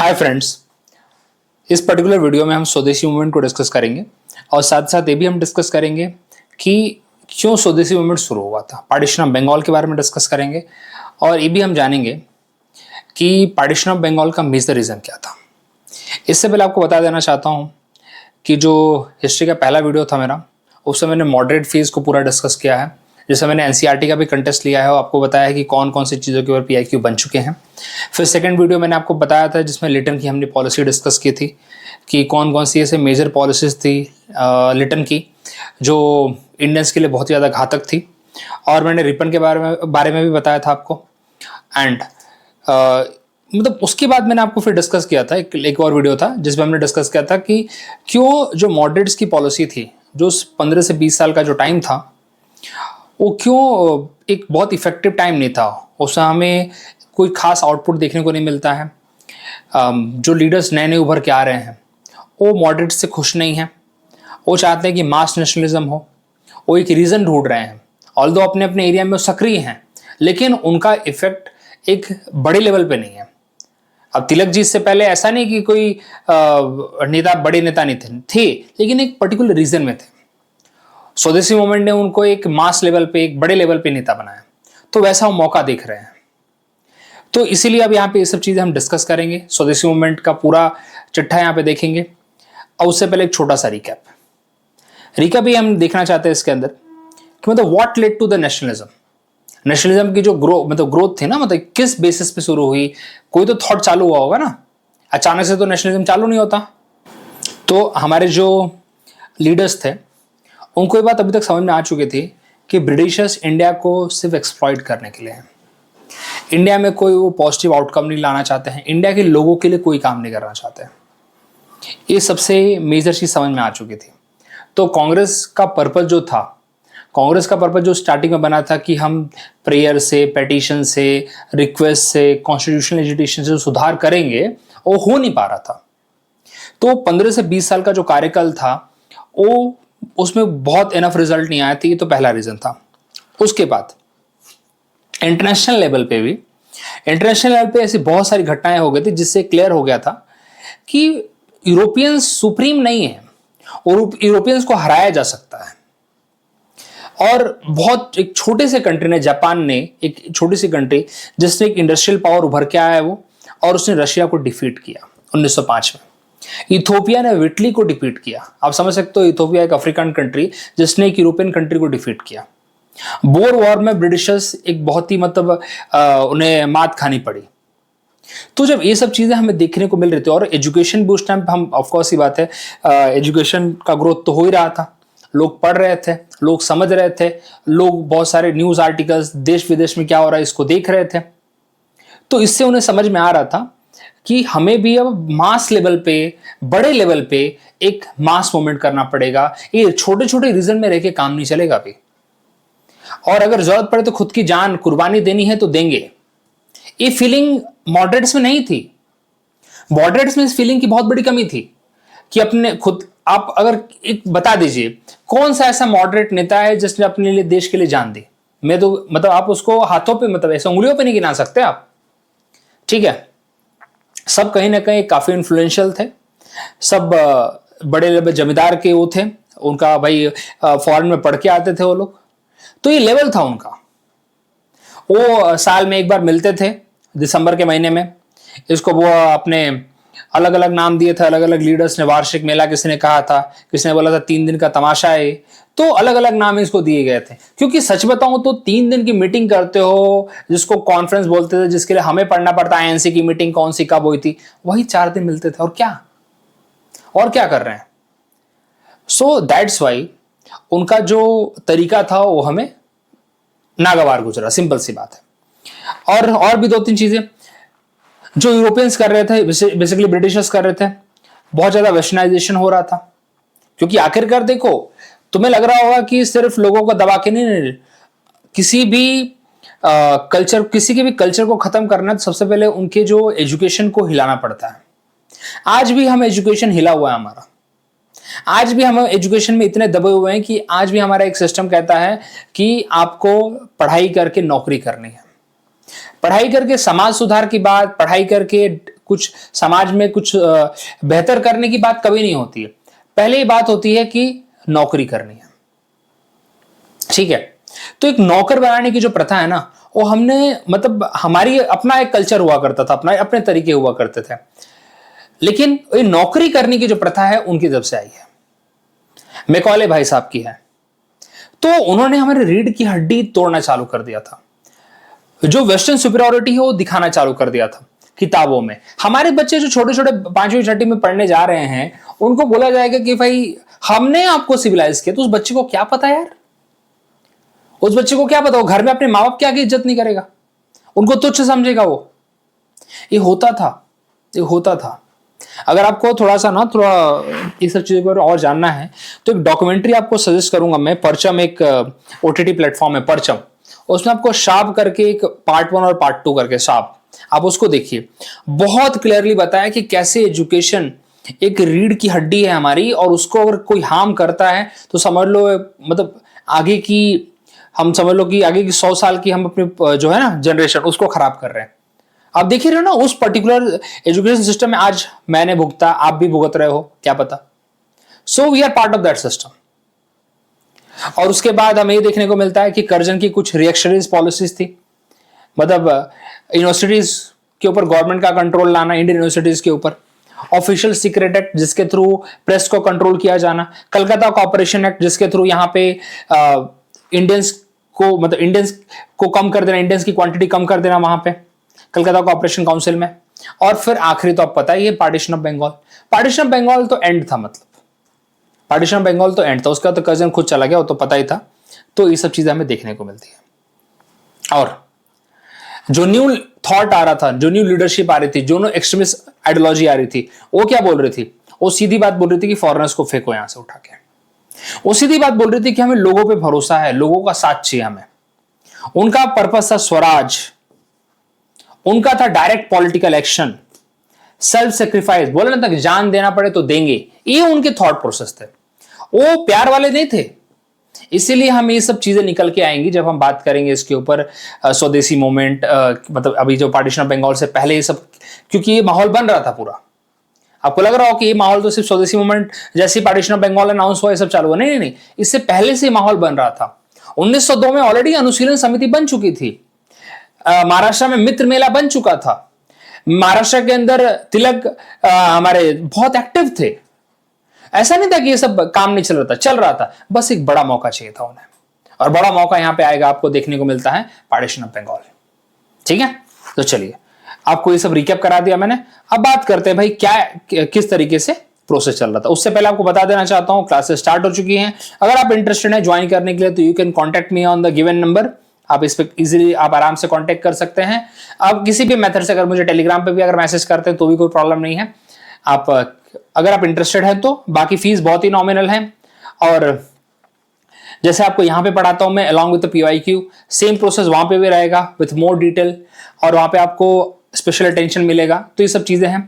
Hi friends, इस particular video में हम स्वदेशी मूवमेंट को डिस्कस करेंगे और साथ साथ ये भी हम डिस्कस करेंगे कि क्यों स्वदेशी मूवमेंट शुरू हुआ था। पार्टीशन ऑफ बंगाल के बारे में डिस्कस करेंगे और ये भी हम जानेंगे कि पार्टीशन ऑफ बंगाल का मेजर रीज़न क्या था। इससे पहले आपको बता देना चाहता हूँ कि जो हिस्ट्री का पहला वीडियो था मेरा, उससे मैंने मॉडरेट फेज को पूरा डिस्कस किया है, जिसमें मैंने एनसीईआरटी का भी कंटेस्ट लिया है और आपको बताया है कि कौन कौन सी चीज़ों के ऊपर पीआईक्यू बन चुके हैं। फिर सेकंड वीडियो मैंने आपको बताया था जिसमें लिटन की हमने पॉलिसी डिस्कस की थी कि कौन कौन सी ऐसे मेजर पॉलिसीज थी लिटन की जो इंडियंस के लिए बहुत ज़्यादा घातक थी, और मैंने रिपन के बारे में भी बताया था आपको। एंड मतलब उसके बाद मैंने आपको फिर डिस्कस किया था, एक और वीडियो था जिसमें हमने डिस्कस किया था कि क्यों जो मॉडरेट्स की पॉलिसी थी, जो 15 से 20 साल का जो टाइम था, वो क्यों एक बहुत इफेक्टिव टाइम नहीं था। उससे हमें कोई खास आउटपुट देखने को नहीं मिलता है। जो लीडर्स नए नए उभर के आ रहे हैं वो मॉडरेट से खुश नहीं हैं। वो चाहते हैं कि मास नेशनलिज्म हो। वो एक रीज़न ढूंढ रहे हैं, ऑल्दो अपने अपने एरिया में सक्रिय हैं, लेकिन उनका इफेक्ट एक बड़े लेवल पे नहीं है। अब तिलक जी से पहले ऐसा नहीं कि कोई नेता बड़े नेता नहीं थे, लेकिन एक पर्टिकुलर रीजन में थे। स्वदेशी मूवमेंट ने उनको एक मास लेवल पे, एक बड़े लेवल पे नेता बनाया, तो वैसा वो मौका देख रहे हैं। तो इसीलिए अब यहाँ पे ये सब चीज़ें हम डिस्कस करेंगे। स्वदेशी मूवमेंट का पूरा चिट्ठा यहाँ पे देखेंगे। और उससे पहले एक छोटा सा रिकैप ही हम देखना चाहते हैं इसके अंदर कि मतलब what led to the nationalism की जो ग्रोथ थी ना, मतलब किस बेसिस पे शुरू हुई। कोई तो थॉट चालू हुआ होगा ना, अचानक से तो नेशनलिज्म चालू नहीं होता। तो हमारे जो लीडर्स थे उनको ये बात अभी तक समझ में आ चुकी थी कि ब्रिटिशर्स इंडिया को सिर्फ एक्सप्लॉइट करने के लिए हैं। इंडिया में कोई वो पॉजिटिव आउटकम नहीं लाना चाहते हैं, इंडिया के लोगों के लिए कोई काम नहीं करना चाहते हैं। ये सबसे मेजर चीज समझ में आ चुकी थी। तो कांग्रेस का पर्पस जो स्टार्टिंग में बना था कि हम प्रेयर से, पेटिशन से, रिक्वेस्ट से, कॉन्स्टिट्यूशनल एजुटेशन से सुधार करेंगे, वो हो नहीं पा रहा था। तो 15 से 20 साल का जो कार्यकाल था वो उसमें बहुत इनफ रिजल्ट नहीं आया था। ये तो पहला रीजन था। उसके बाद इंटरनेशनल लेवल पे ऐसी बहुत सारी घटनाएं हो गई थी जिससे क्लियर हो गया था कि यूरोपियंस सुप्रीम नहीं है और यूरोपियंस को हराया जा सकता है। और बहुत एक छोटे से कंट्री ने, जापान ने, एक छोटी सी कंट्री जिसने एक इंडस्ट्रियल पावर उभर के आया है वो, और उसने रशिया को डिफीट किया 1905 में। इथोपिया ने इटली को डिफीट किया। आप समझ सकते हो, इथोपिया एक अफ्रीकन कंट्री जिसने एक यूरोपियन कंट्री को डिफीट किया। बोर वॉर में ब्रिटिशर्स एक बहुत ही उन्हें मात खानी पड़ी। तो जब ये सब चीजें हमें देखने को मिल रही थी, और एजुकेशन भी उस टाइम हम, ऑफकोर्स ही बात है, एजुकेशन का ग्रोथ तो हो ही रहा था। लोग पढ़ रहे थे, लोग समझ रहे थे, लोग बहुत सारे न्यूज आर्टिकल्स देश विदेश में क्या हो रहा है इसको देख रहे थे। तो इससे उन्हें समझ में आ रहा था कि हमें भी अब मास लेवल पे, बड़े लेवल पे एक मास मूवमेंट करना पड़ेगा। ये छोटे छोटे रीजन में रह के काम नहीं चलेगा अभी, और अगर जरूरत पड़े तो खुद की जान कुर्बानी देनी है तो देंगे। ये फीलिंग मॉडरेट्स में नहीं थी। मॉडरेट्स में इस फीलिंग की बहुत बड़ी कमी थी कि अपने खुद, आप अगर एक बता दीजिए कौन सा ऐसा मॉडरेट नेता है जिसने अपने लिए, देश के लिए जान दी। मैं तो आप उसको हाथों पे, ऐसे उंगलियों पे नहीं गिना सकते आप, ठीक है। सब कहीं ना कहीं काफी इन्फ्लुएंशियल थे। सब बड़े जमींदार के वो थे, उनका भाई फॉरेन में पढ़ के आते थे वो लोग। तो ये लेवल था उनका। वो साल में एक बार मिलते थे दिसंबर के महीने में। इसको वो अपने अलग अलग नाम दिए थे, अलग अलग लीडर्स ने। वार्षिक मेला किसी ने कहा था, किसी ने बोला था 3 दिन का तमाशा है। तो अलग अलग नाम इसको दिए गए थे, क्योंकि सच बताऊं तो 3 दिन की मीटिंग करते हो जिसको कॉन्फ्रेंस बोलते थे, जिसके लिए हमें पढ़ना पड़ता है आईएनसी की मीटिंग कौन सी कब हुई थी, वही 4 दिन मिलते थे। और क्या कर रहे हैं। सो दैट्स वाई उनका जो तरीका था वो हमें नागवार गुजरा, सिंपल सी बात है। और भी 2-3 चीजें जो यूरोपियंस कर रहे थे, बेसिकली ब्रिटिशर्स कर रहे थे। बहुत ज्यादा वेस्टर्नाइजेशन हो रहा था, क्योंकि आखिरकार देखो, तुम्हें लग रहा होगा कि सिर्फ लोगों को दबा के नहीं, किसी के भी कल्चर को खत्म करना, तो सबसे पहले उनके जो एजुकेशन को हिलाना पड़ता है। आज भी हम एजुकेशन हिला हुआ है हमारा। आज भी हम एजुकेशन में इतने दबे हुए हैं कि आज भी हमारा एक सिस्टम कहता है कि आपको पढ़ाई करके नौकरी करनी है, पढ़ाई करके समाज सुधार की बात, पढ़ाई करके कुछ समाज में कुछ बेहतर करने की बात कभी नहीं होती है। पहले ये बात होती है कि नौकरी करनी है, ठीक है। तो एक नौकर बनाने की जो प्रथा है ना, वो हमने मतलब हमारी अपना एक कल्चर हुआ करता था, अपना अपने तरीके हुआ करते थे। लेकिन ये नौकरी करने की जो प्रथा है उनकी जब से आई है, मैकॉले भाई साहब की है, तो उन्होंने हमारे रीढ़ की हड्डी तोड़ना चालू कर दिया था। जो वेस्टर्न सुपीरियोरिटी है वो दिखाना चालू कर दिया था किताबों में। हमारे बच्चे जो छोटे छोटे 5वीं 6वीं में पढ़ने जा रहे हैं, उनको बोला जाएगा कि भाई हमने आपको सिविलाइज किया, तो उस बच्चे को क्या पता यार, उस बच्चे को क्या पता, वो घर में अपने माँ बाप की आगे इज्जत नहीं करेगा, उनको तुच्छ समझेगा वो। ये होता था, ये होता था। अगर आपको थोड़ा सा ना थोड़ा इस सब चीजों पर और जानना है तो एक डॉक्यूमेंट्री आपको सजेस्ट करूंगा मैं। परचम एक ओटीटी प्लेटफॉर्म है परचम, उसमें आपको शाप करके एक पार्ट 1 और पार्ट 2 करके शाप, आप उसको देखिए। बहुत क्लियरली बताया कि कैसे एजुकेशन एक रीढ़ की हड्डी है हमारी, और उसको अगर कोई हार्म करता है तो समझ लो मतलब आगे की, हम समझ लो कि आगे की 100 साल की हम अपने जो है ना जनरेशन, उसको खराब कर रहे हैं। आप देख रहे हो ना उस पर्टिकुलर एजुकेशन सिस्टम में, आज मैंने भुगता, आप भी भुगत रहे हो, क्या पता। So we are part of that system. और उसके बाद हमें ये देखने को मिलता है कि कर्जन की कुछ रिएक्शनरीज पॉलिसीज थी, मतलब यूनिवर्सिटीज के ऊपर गवर्नमेंट का कंट्रोल लाना, इंडियन यूनिवर्सिटीज के ऊपर, ऑफिशियल सीक्रेट एक्ट जिसके थ्रू प्रेस को कंट्रोल किया जाना, कलकत्ता कॉर्पोरेशन एक्ट जिसके थ्रू यहाँ पे इंडियंस को, मतलब इंडियंस को कम कर देना, इंडियंस की क्वांटिटी कम कर देना वहां पे कलकत्ता कॉर्पोरेशन काउंसिल में। और फिर आखिरी तो आप पता है ये partition of Bengal. Partition of Bengal तो एंड था, मतलब पार्टीशन ऑफ बंगाल तो एंड था, उसका तो कर्जन खुद चला गया, वो तो पता ही था। तो ये सब चीजें हमें देखने को मिलती है। और जो न्यू थॉट आ रहा था, जो न्यू लीडरशिप आ रही थी, जो न्यू एक्सट्रीमिस्ट आइडियोलॉजी आ रही थी, वो क्या बोल रही थी? वो सीधी बात बोल रही थी कि फॉरेनर्स को फेंको यहां से उठा के। वो सीधी बात बोल रही थी कि हमें लोगों पे भरोसा है, लोगों का साथ चाहिए हमें। उनका पर्पस था स्वराज, उनका था direct political action, self sacrifice, बोले ना तक जान देना पड़े तो देंगे, ये उनके थॉट प्रोसेस थे। वो प्यार वाले नहीं थे। इसीलिए हम ये सब चीजें निकल के आएंगी जब हम बात करेंगे इसके ऊपर, स्वदेशी मूवमेंट, मतलब अभी जो पार्टीशन ऑफ बंगाल से पहले ये सब, क्योंकि ये माहौल बन रहा था पूरा। आपको लग रहा हो कि ये माहौल तो सिर्फ स्वदेशी मूवमेंट जैसे पार्टीशन ऑफ बंगाल अनाउंस हुआ ये सब चालू हुआ, नहीं नहीं, इससे पहले से माहौल बन रहा था। 1902 में ऑलरेडी अनुशीलन समिति बन चुकी थी, महाराष्ट्र में मित्र मेला बन चुका था, महाराष्ट्र के अंदर तिलक हमारे बहुत एक्टिव थे। ऐसा नहीं था कि ये सब काम नहीं चल रहा था, चल रहा था, बस एक बड़ा मौका चाहिए था उन्हें। और बड़ा मौका यहां पे आएगा, आपको देखने को मिलता है पार्टीशन ऑफ बंगाल। ठीक है, तो चलिए आपको ये सब रिकैप करा दिया मैंने। अब बात करते हैं भाई क्या किस तरीके से प्रोसेस चल रहा था। उससे पहले आपको बता देना चाहता हूं क्लासेस स्टार्ट हो चुकी हैं। अगर आप इंटरेस्टेड हैं ज्वाइन करने के लिए तो you can contact me on the given number. आप इस पे इजीली आप आराम से कांटेक्ट कर सकते हैं। आप किसी भी मेथड से, अगर मुझे टेलीग्राम पे भी अगर मैसेज करते हैं तो भी कोई प्रॉब्लम नहीं है। आप अगर आप इंटरेस्टेड हैं तो बाकी फीस बहुत ही नॉमिनल है। और जैसे आपको यहां पे पढ़ाता हूं मैं along with PYQ, same process वहां पे भी रहेगा विथ मोर डिटेल, और वहां पे आपको स्पेशल अटेंशन मिलेगा। तो ये सब चीजें हैं।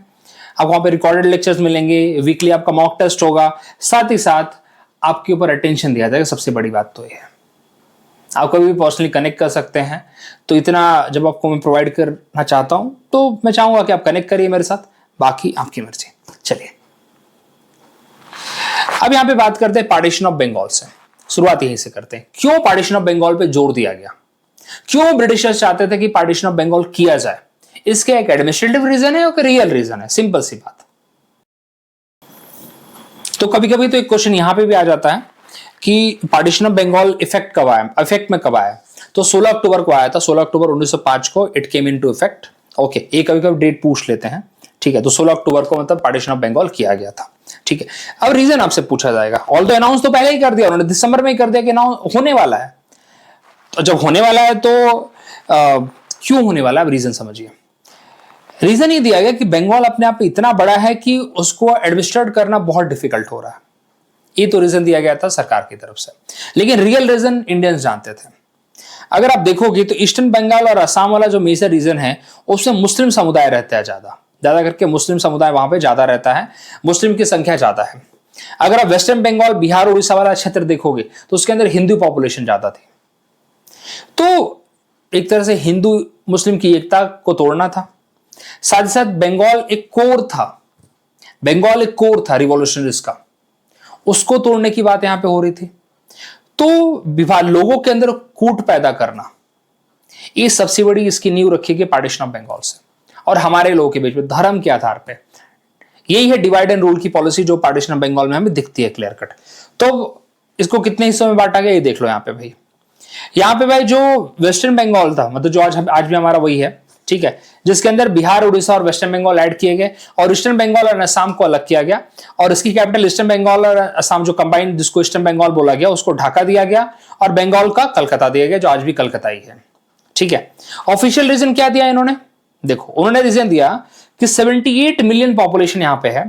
आपको वहां पे रिकॉर्डेड लेक्चर्स मिलेंगे, वीकली आपका मॉक टेस्ट होगा, साथ ही साथ आपके ऊपर अटेंशन दिया जाएगा। सबसे बड़ी बात तो ये है, आप कभी भी पर्सनली कनेक्ट कर सकते हैं। तो इतना जब आपको मैं प्रोवाइड करना चाहता हूं तो मैं चाहूंगा कि आप कनेक्ट करिए मेरे साथ, बाकी आपकी मर्जी। चलिए अब यहां पे बात करते हैं पार्टीशन ऑफ बंगाल से। शुरुआत यहीं से करते हैं। क्यों पार्टीशन ऑफ बंगाल पे जोर दिया गया, क्यों ब्रिटिशर्स चाहते थे कि पार्टीशन ऑफ बंगाल किया जाए? इसके एक एडमिनिस्ट्रेटिव रीजन है और एक रियल रीजन है, सिंपल सी बात। तो कभी कभी तो एक क्वेश्चन यहां पे भी आ जाता है कि पार्टीशन ऑफ बंगाल इफेक्ट कब आया, इफेक्ट में कब आया? तो 16 अक्टूबर को आया था, 16 अक्टूबर 1905 को it came into effect. Okay, एक कभी कभी डेट पूछ लेते हैं, ठीक है। तो 16 अक्टूबर को मतलब पार्टीशन ऑफ बंगाल किया गया था, ठीक है। अब रीजन आपसे पूछा जाएगा, ऑल तो अनाउंस तो पहले ही कर दिया उन्होंने, दिसंबर में ही कर दिया कि अनाउंस होने वाला है। तो जब होने वाला है तो क्यों होने वाला है, अब रीजन समझिए। रीजन ये दिया गया कि बंगाल अपने आप में इतना बड़ा है कि उसको एडमिनिस्ट्रेट करना बहुत डिफिकल्ट हो रहा है। ये तो रीजन दिया गया था सरकार की तरफ से, लेकिन रियल रीजन इंडियंस जानते थे। अगर आप देखोगे तो ईस्टर्न बंगाल और असम वाला जो मेजर रीजन है उसमें मुस्लिम समुदाय रहता है, ज्यादा करके मुस्लिम समुदाय वहां पे ज्यादा रहता है, मुस्लिम की संख्या ज्यादा है। अगर आप वेस्टर्न बंगाल, बिहार, उड़ीसा वाला क्षेत्र देखोगे तो उसके अंदर हिंदू पॉपुलेशन ज्यादा थी। तो एक तरह से हिंदू मुस्लिम की एकता को तोड़ना था, साथ ही साथ बंगाल एक कोर था रिवॉल्यूशनरीज का, उसको तोड़ने की बात यहां पे हो रही थी। तो विभाग लोगों के अंदर कूट पैदा करना, ये सबसे बड़ी इसकी नींव रखी गई पार्टीशन ऑफ बंगाल से, और हमारे लोगों के बीच में धर्म के आधार पे। यही है डिवाइड एंड रूल की पॉलिसी जो पार्टीशन ऑफ बंगाल में हमें दिखती है क्लियर कट। तो इसको कितने हिस्सों में बांटा गया ये देख लो यहां पे भाई। यहां पे भाई जो वेस्टर्न बंगाल था, मतलब जो आज भी हमारा वही है, ठीक है, जिसके अंदर बिहार, उड़ीसा और वेस्टर्न बंगाल ऐड किए गए, और ईस्टर्न बंगाल और असम को अलग किया गया, और इसकी कैपिटल ईस्टर्न बंगाल और असम जो कंबाइंड, जिसको ईस्टर्न बंगाल बोला गया, उसको ढाका दिया गया, और बंगाल का कलकत्ता दिया गया, जो आज भी कलकत्ता ही है। ठीक है, ऑफिशियल रीजन क्या दिया इन्होंने, देखो उन्होंने रीजन दिया कि 78 मिलियन पॉपुलेशन यहां पे है,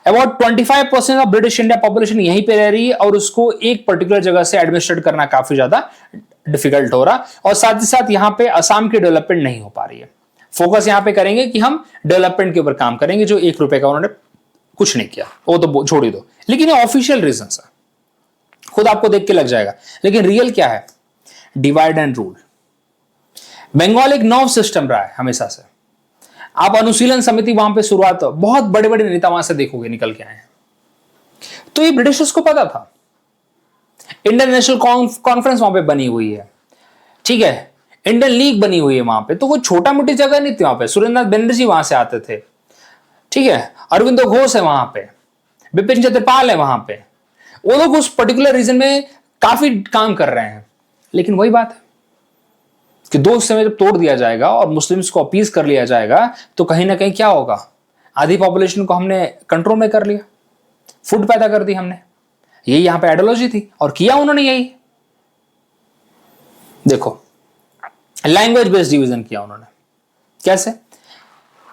about 25% of British India population यहीं पे रह रही है, और उसको एक पर्टिकुलर जगह से एडमिनिस्ट्रेट करना काफी ज्यादा डिफिकल्ट हो रहा, और साथ ही साथ यहां पे असम की डेवलपमेंट नहीं हो पा रही है। फोकस यहां पे करेंगे कि हम डेवलपमेंट के ऊपर काम करेंगे, जो 1 रुपए का उन्होंने कुछ नहीं किया, वो तो छोड़ ही दो। लेकिन ये ऑफिशियल रीजन है, खुद आपको देख के लग जाएगा। लेकिन रियल क्या है, डिवाइड एंड रूल। बंगाल एक नर्व सिस्टम रहा है हमेशा से। आप अनुशीलन समिति वहां पे शुरुआत, बहुत बड़े बड़े नेता वहां से देखोगे निकल के आए हैं। तो ये ब्रिटिशर्स को पता था। इंडियन नेशनल कॉन्फ्रेंस वहां पे बनी हुई है, ठीक है, इंडियन लीग बनी हुई है वहां पे, तो वो छोटा मोटी जगह नहीं थी वहां पे। सुरेंद्रनाथ बनर्जी वहां से आते थे, ठीक है, अरविंदो घोष है वहां पे, बिपिन चंद्रपाल है वहां पे, वो लोग उस पर्टिकुलर रीजन में काफी काम कर रहे हैं। लेकिन वही बात है कि 2 हिस्से में जब तोड़ दिया जाएगा और मुस्लिम्स को अपीज कर लिया जाएगा, तो कहीं ना कहीं क्या होगा, आधी पॉपुलेशन को हमने कंट्रोल में कर लिया, फुट पैदा कर दी हमने। यही यहां पे आइडियोलॉजी थी, और किया उन्होंने यही। देखो लैंग्वेज बेस्ड डिवीजन किया उन्होंने। कैसे?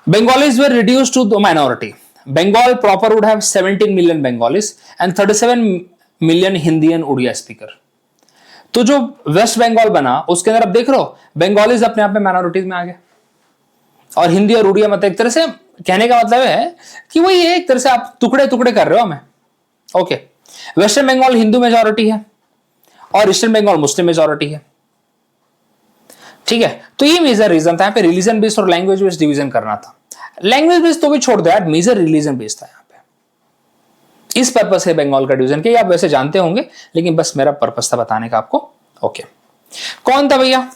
Bengalis were reduced to the minority. Bengal proper would have 17 million Bengalis and 37 million Hindi and Odia speaker. तो जो वेस्ट बंगाल बना उसके अंदर अब देख रहे हो बंगालीज अपने आप में माइनॉरिटीज में आ गए, और हिंदी और उड़िया मतलब एक तरह से कहने का मतलब है कि वही है, एक तरह से आप टुकड़े टुकड़े कर रहे हो हमें। Okay, western Bengal Hindu majority है और ईस्टर्न बंगाल मुस्लिम मेजॉरिटी है, ठीक है। तो ये मेजर रीजन था यहाँ पे रिलीजन बेस्ड और लैंग्वेज बेस्ड डिवीजन करना था। लैंग्वेज बेस्ड तो भी छोड़ दो यार, मेजर रिलीजन बेस्ड था यहाँ पे। इस पर्पस है बंगाल का डिवीजन के, आप वैसे जानते होंगे, लेकिन बस मेरा पर्पस था बताने का आपको। ओके, कौन था भैया?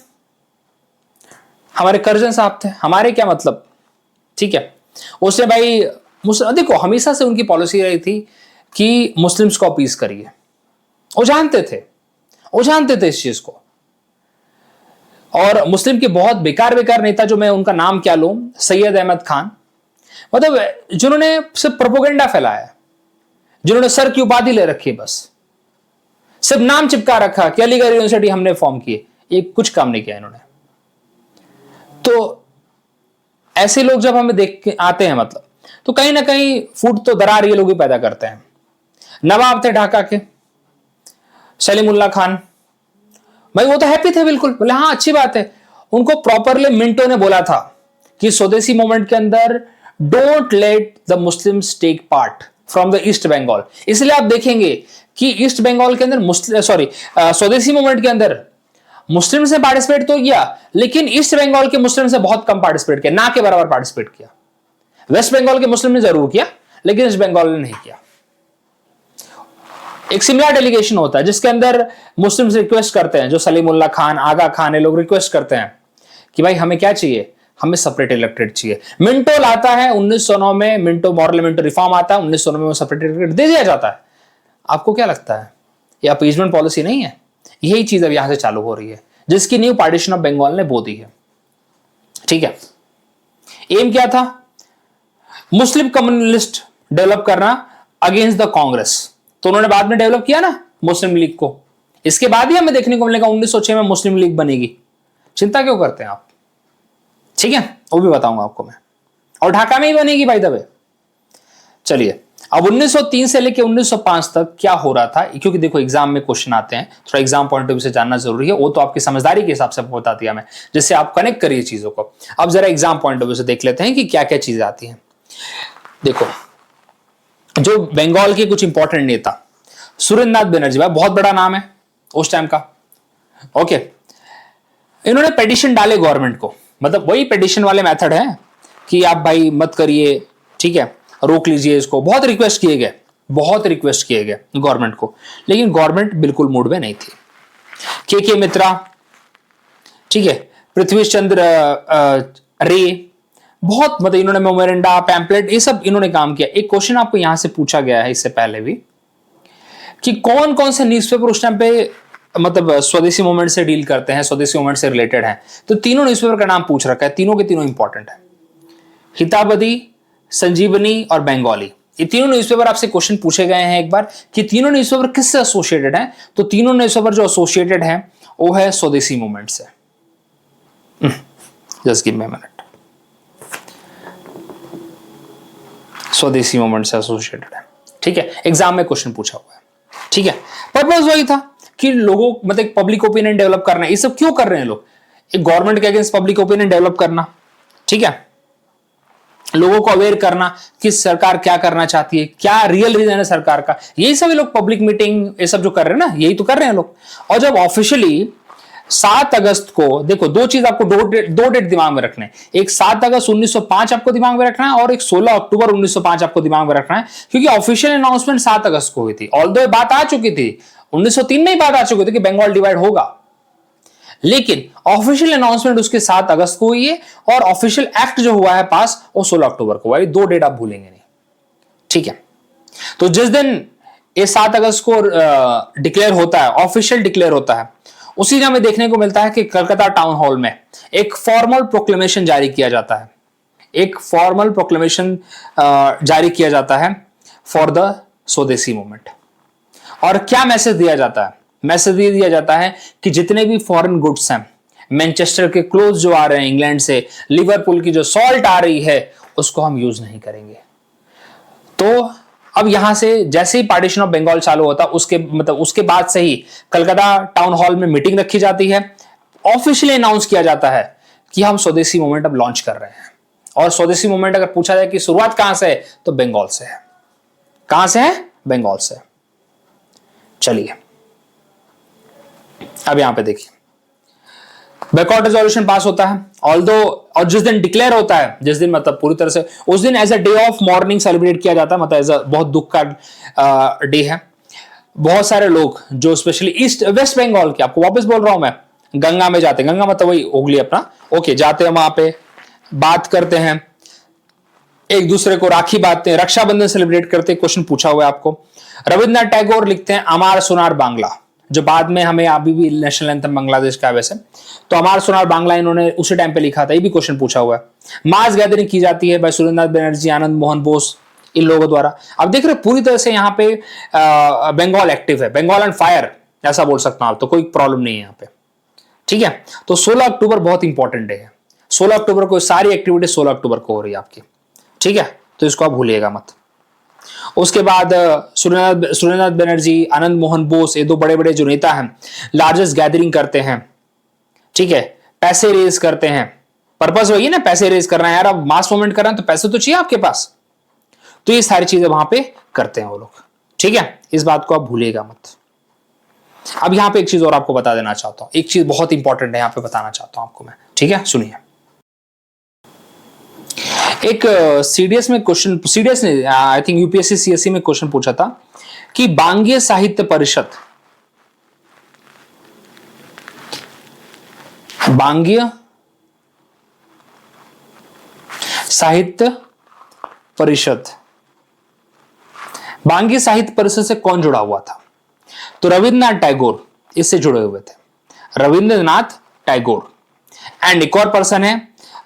हमारे कर्जन साहब थे। हमारे क्या मतलब, ठीक है, उसने भाई देखो हमेशा से उनकी पॉलिसी रही थी कि मुस्लिम्स को अपीज करिए। वो जानते थे इस चीज को। और मुस्लिम के बहुत बेकार नेता, जो मैं उनका नाम क्या लूं, सैयद अहमद खान, मतलब जिन्होंने सिर्फ प्रोपोगेंडा फैलाया, जिन्होंने सर की उपाधि ले रखी, बस सिर्फ नाम चिपका रखा कि अलीगढ़ यूनिवर्सिटी हमने फॉर्म की, ये कुछ काम नहीं किया इन्होंने। तो ऐसे लोग जब हमें देख के आते हैं, मतलब तो कहीं ना कहीं फूट तो दरार ये लोग ही पैदा करते हैं। नवाब थे ढाका के, सलीमुल्लाह खान, भाई वो तो हैप्पी थे बिल्कुल, बोले हाँ अच्छी बात है। उनको प्रॉपरली मिंटो ने बोला था कि स्वदेशी मूवमेंट के अंदर don't let the Muslims take part from the east Bengal. इसलिए आप देखेंगे कि ईस्ट बंगाल के अंदर स्वदेशी मूवमेंट के अंदर मुस्लिम से पार्टिसिपेट तो किया, लेकिन ईस्ट बंगाल के मुस्लिम से बहुत कम पार्टिसिपेट किया, ना के बराबर पार्टिसिपेट किया। वेस्ट बंगाल के मुस्लिम ने जरूर किया, लेकिन ईस्ट बंगाल ने नहीं किया। एक सिमिलर डेलीगेशन होता है जिसके अंदर मुस्लिम रिक्वेस्ट करते हैं, जो सलीमुल्लाह खान, आगा खान, ये लोग रिक्वेस्ट करते हैं कि भाई हमें क्या चाहिए, हमें सेपरेट इलेक्टेड चाहिए। मिंटो लाता है 1909 में, मिंटो मॉरल मिंटो रिफॉर्म आता है 1909 में, वो सेपरेट इलेक्टेड दे दिया जाता है। आपको क्या लगता है ये अपीजमेंट पॉलिसी नहीं है? यही चीज अब यहां से चालू हो रही है, जिसकी न्यू पार्टीशन ऑफ बंगाल ने बो दी है, ठीक है। एम क्या था? मुस्लिम कम्युनिस्ट डेवलप करना अगेंस्ट द कांग्रेस। तो उन्होंने बाद में डेवलप किया ना मुस्लिम लीग को। इसके बाद ही हमें देखने को मिलेगा 1906 में मुस्लिम लीग बनेगी। चिंता क्यों करते हैं आप, ठीक है, वो भी बताऊंगा आपको मैं। और ढाका में ही बनेगी बाय द वे। चलिए, अब 1903 से लेकर 1905 तक क्या हो रहा था, क्योंकि देखो एग्जाम में क्वेश्चन आते हैं, थोड़ा एग्जाम पॉइंट ऑफ व्यू से जानना जरूरी है। वो तो आपकी समझदारी के हिसाब से बता दिया मैं, जिससे आप कनेक्ट करिए चीजों को। अब जरा एग्जाम पॉइंट ऑफ व्यू से देख लेते हैं कि क्या क्या चीजें आती हैं। देखो, जो बंगाल के कुछ इंपॉर्टेंट नेता, सुरेंद्रनाथ बनर्जी, भाई बहुत बड़ा नाम है उस टाइम का। ओके, इन्होंने पिटीशन डाले गवर्नमेंट को, मतलब वही पिटीशन वाले मेथड है कि आप भाई मत करिए, ठीक है, रोक लीजिए इसको, बहुत रिक्वेस्ट किए गए, बहुत रिक्वेस्ट किए गए गवर्नमेंट को, लेकिन गवर्नमेंट बिल्कुल मूड में नहीं थी। के मित्रा, ठीक है, पृथ्वी चंद्र रे, बहुत मतलब इन्होंने मेमोरेंडा, पैम्पलेट, ये सब इन्होंने काम किया। एक क्वेश्चन आपको यहां से पूछा गया है इससे पहले भी कि कौन कौन से न्यूज़पेपर उस टाइम पे मतलब स्वदेशी मूवमेंट से डील करते हैं, स्वदेशी मूवमेंट से रिलेटेड हैं, तो तीनों न्यूज़पेपर का नाम पूछ रखा है, तीनों के तीनों इंपॉर्टेंट है, हिताबदी, संजीवनी और बंगाली। ये तीनों न्यूज़पेपर आपसे क्वेश्चन पूछे गए हैं एक बार कि तीनों न्यूज़पेपर किससे एसोसिएटेड हैं, तो तीनों न्यूज़पेपर जो एसोसिएटेड हैं वो है स्वदेशी मूवमेंट से। Just give me a minute. स्वदेशी मूवमेंट से एसोसिएटेड है, ठीक है, एग्जाम में क्वेश्चन पूछा हुआ है, ठीक है। पर्पस वही था कि लोगों मतलब पब्लिक ओपिनियन डेवलप करना। ये सब क्यों कर रहे हैं लोग, एक गवर्नमेंट के अगेंस्ट पब्लिक ओपिनियन डेवलप करना, ठीक है, लोगों को अवेयर करना कि सरकार क्या करना चाहती है, क्या रियल रीजन है सरकार का। यही सभी लोग पब्लिक मीटिंग ये सब जो कर रहे हैं ना, यही तो कर रहे हैं लोग। और जब ऑफिशियली 7 अगस्त को, देखो दो चीज आपको दो डेट दिमाग में रखने, एक 7 अगस्त 1905 आपको दिमाग में रखना है और एक 16 अक्टूबर 1905 आपको दिमाग में रखना है, क्योंकि ऑफिशियल अनाउंसमेंट 7 अगस्त को हुई थी। ऑल्दो बात आ चुकी थी 1903 में ही बात आ चुकी थी कि बंगाल डिवाइड होगा, लेकिन ऑफिशियल अनाउंसमेंट उसके 7 अगस्त को हुई है और ऑफिशियल एक्ट जो हुआ है पास वो 16 अक्टूबर को हुआ है। दो डेट आप भूलेंगे नहीं, ठीक है। तो जिस दिन ये 7 अगस्त को डिक्लेयर होता है, ऑफिशियल डिक्लेयर होता है, उसी दिन हमें देखने को मिलता है कि कलकत्ता टाउन हॉल में एक फॉर्मल प्रोक्लेमेशन जारी किया जाता है, एक फॉर्मल प्रोक्लेमेशन जारी किया जाता है फॉर द स्वदेशी मूवमेंट। और क्या मैसेज दिया जाता है, मैसेज ये दिया जाता है कि जितने भी फॉरेन गुड्स हैं, मैनचेस्टर के क्लोथ जो आ रहे हैं इंग्लैंड से, लिवरपूल की जो सॉल्ट आ रही है, उसको हम यूज नहीं करेंगे। तो अब यहां से जैसे ही पार्टीशन ऑफ बंगाल चालू होता, उसके बाद से ही कलकत्ता टाउन हॉल में मीटिंग रखी जाती है, ऑफिशियली अनाउंस किया जाता है कि हम स्वदेशी मूवमेंट अब लॉन्च कर रहे हैं। और स्वदेशी मूवमेंट अगर पूछा जाए कि शुरुआत कहां से है, तो बंगाल से है। कहां से है? बंगाल से। चलिए अब यहां पे देखिए, बैकआउट रेजोल्यूशन पास होता है, ऑल्दो, और जिस दिन डिक्लेयर होता है, जिस दिन मतलब पूरी तरह से उस दिन as a day of mourning celebrate किया जाता है, मतलब एज अ बहुत दुख का डे है। बहुत सारे लोग जो स्पेशली ईस्ट वेस्ट बंगाल के, आपको वापस बोल रहा हूं मैं, गंगा में जाते हैं, गंगा मतलब वही हुगली अपना, ओके, जाते हैं वहां पे, बात करते हैं, एक दूसरे को राखी बांधते हैं, रक्षाबंधन सेलिब्रेट करते हैं। क्वेश्चन पूछा हुआ है आपको। रविन्द्रनाथ टैगोर लिखते हैं अमार सोनार बांग्ला, जो बाद में हमें अभी भी नेशनल एंथम बांग्लादेश का है वैसे, तो अमार सोनार बांग्ला इन्होंने उसी टाइम पे लिखा था, ये भी क्वेश्चन पूछा हुआ है। मास गैदरिंग की जाती है भाई सुरेंद्रनाथ बनर्जी, आनंद मोहन बोस, इन लोगों द्वारा। अब देख रहे पूरी तरह से यहाँ पे बंगाल एक्टिव है, बंगाल ऑन फायर ऐसा बोल सकता हूं आप, तो कोई प्रॉब्लम नहीं है यहाँ पे, ठीक है। तो 16 अक्टूबर बहुत इंपॉर्टेंट डे है, 16 अक्टूबर को सारी एक्टिविटी 16 अक्टूबर को हो रही है आपकी, ठीक है, तो इसको आप भूलिएगा मत। उसके बाद सुरेंद्रनाथ बनर्जी, आनंद मोहन बोस, ये दो बड़े बड़े जो नेता हैं, लार्जेस्ट गैदरिंग करते हैं, ठीक है, पैसे रेज करते हैं। पर्पस वही है ना, पैसे रेज करना है यार, अब मास मूवमेंट कर रहे हैं तो पैसे तो चाहिए आपके पास, तो ये सारी चीजें वहां पे करते हैं वो लोग, ठीक है, इस बात को आप भूलिएगा मत। अब यहां पे एक चीज और आपको बता देना चाहता हूं, एक चीज बहुत इंपॉर्टेंट है यहां पे बताना चाहता हूं आपको मैं, ठीक है, सुनिए। एक सीडीएस में क्वेश्चन, सीडीएस ने आई थिंक यूपीएससी सीएससी में क्वेश्चन पूछा था कि बांग्य साहित्य परिषद, बांग्य साहित्य परिषद, बांग्य साहित्य परिषद से कौन जुड़ा हुआ था? तो रविन्द्रनाथ टैगोर इससे जुड़े हुए थे, रविन्द्रनाथ टैगोर। एंड एक और पर्सन है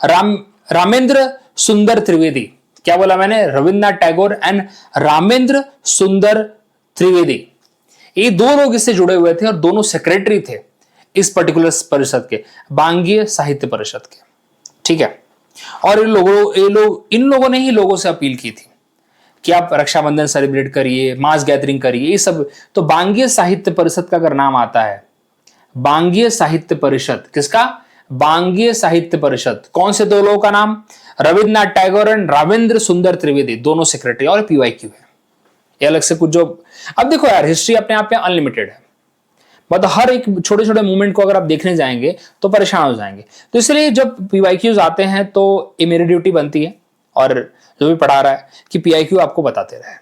रामेंद्र सुंदर त्रिवेदी। क्या बोला मैंने? रविन्द्रनाथ टैगोर एंड रामेंद्र सुंदर त्रिवेदी, ये दो लोग इससे जुड़े हुए थे और दोनों सेक्रेटरी थे इस पर्टिकुलर परिषद के, बांग्य साहित्य परिषद के, ठीक है। और इन लोगों ने ही लोगों से अपील की थी कि आप रक्षाबंधन सेलिब्रेट करिए, मास गैदरिंग करिए, ये सब। तो बांग्य साहित्य परिषद का अगर नाम आता है, बांग्य साहित्य परिषद, किसका? बांग्य साहित्य परिषद। कौन से दो लोगों का नाम? रविन्द्रनाथ टैगोर एंड रामेंद्र सुंदर त्रिवेदी, दोनों सेक्रेटरी। और पीवाईक्यू है ये अलग से कुछ जो, अब देखो यार हिस्ट्री अपने आप में अनलिमिटेड है, मतलब हर एक छोटे छोटे मूवमेंट को अगर आप देखने जाएंगे तो परेशान हो जाएंगे। तो इसलिए जब पीवाईक्यूज आते हैं तो ये मेरी ड्यूटी बनती है, और जो भी पढ़ा रहा है कि पीआईक्यू आपको बताते रहे।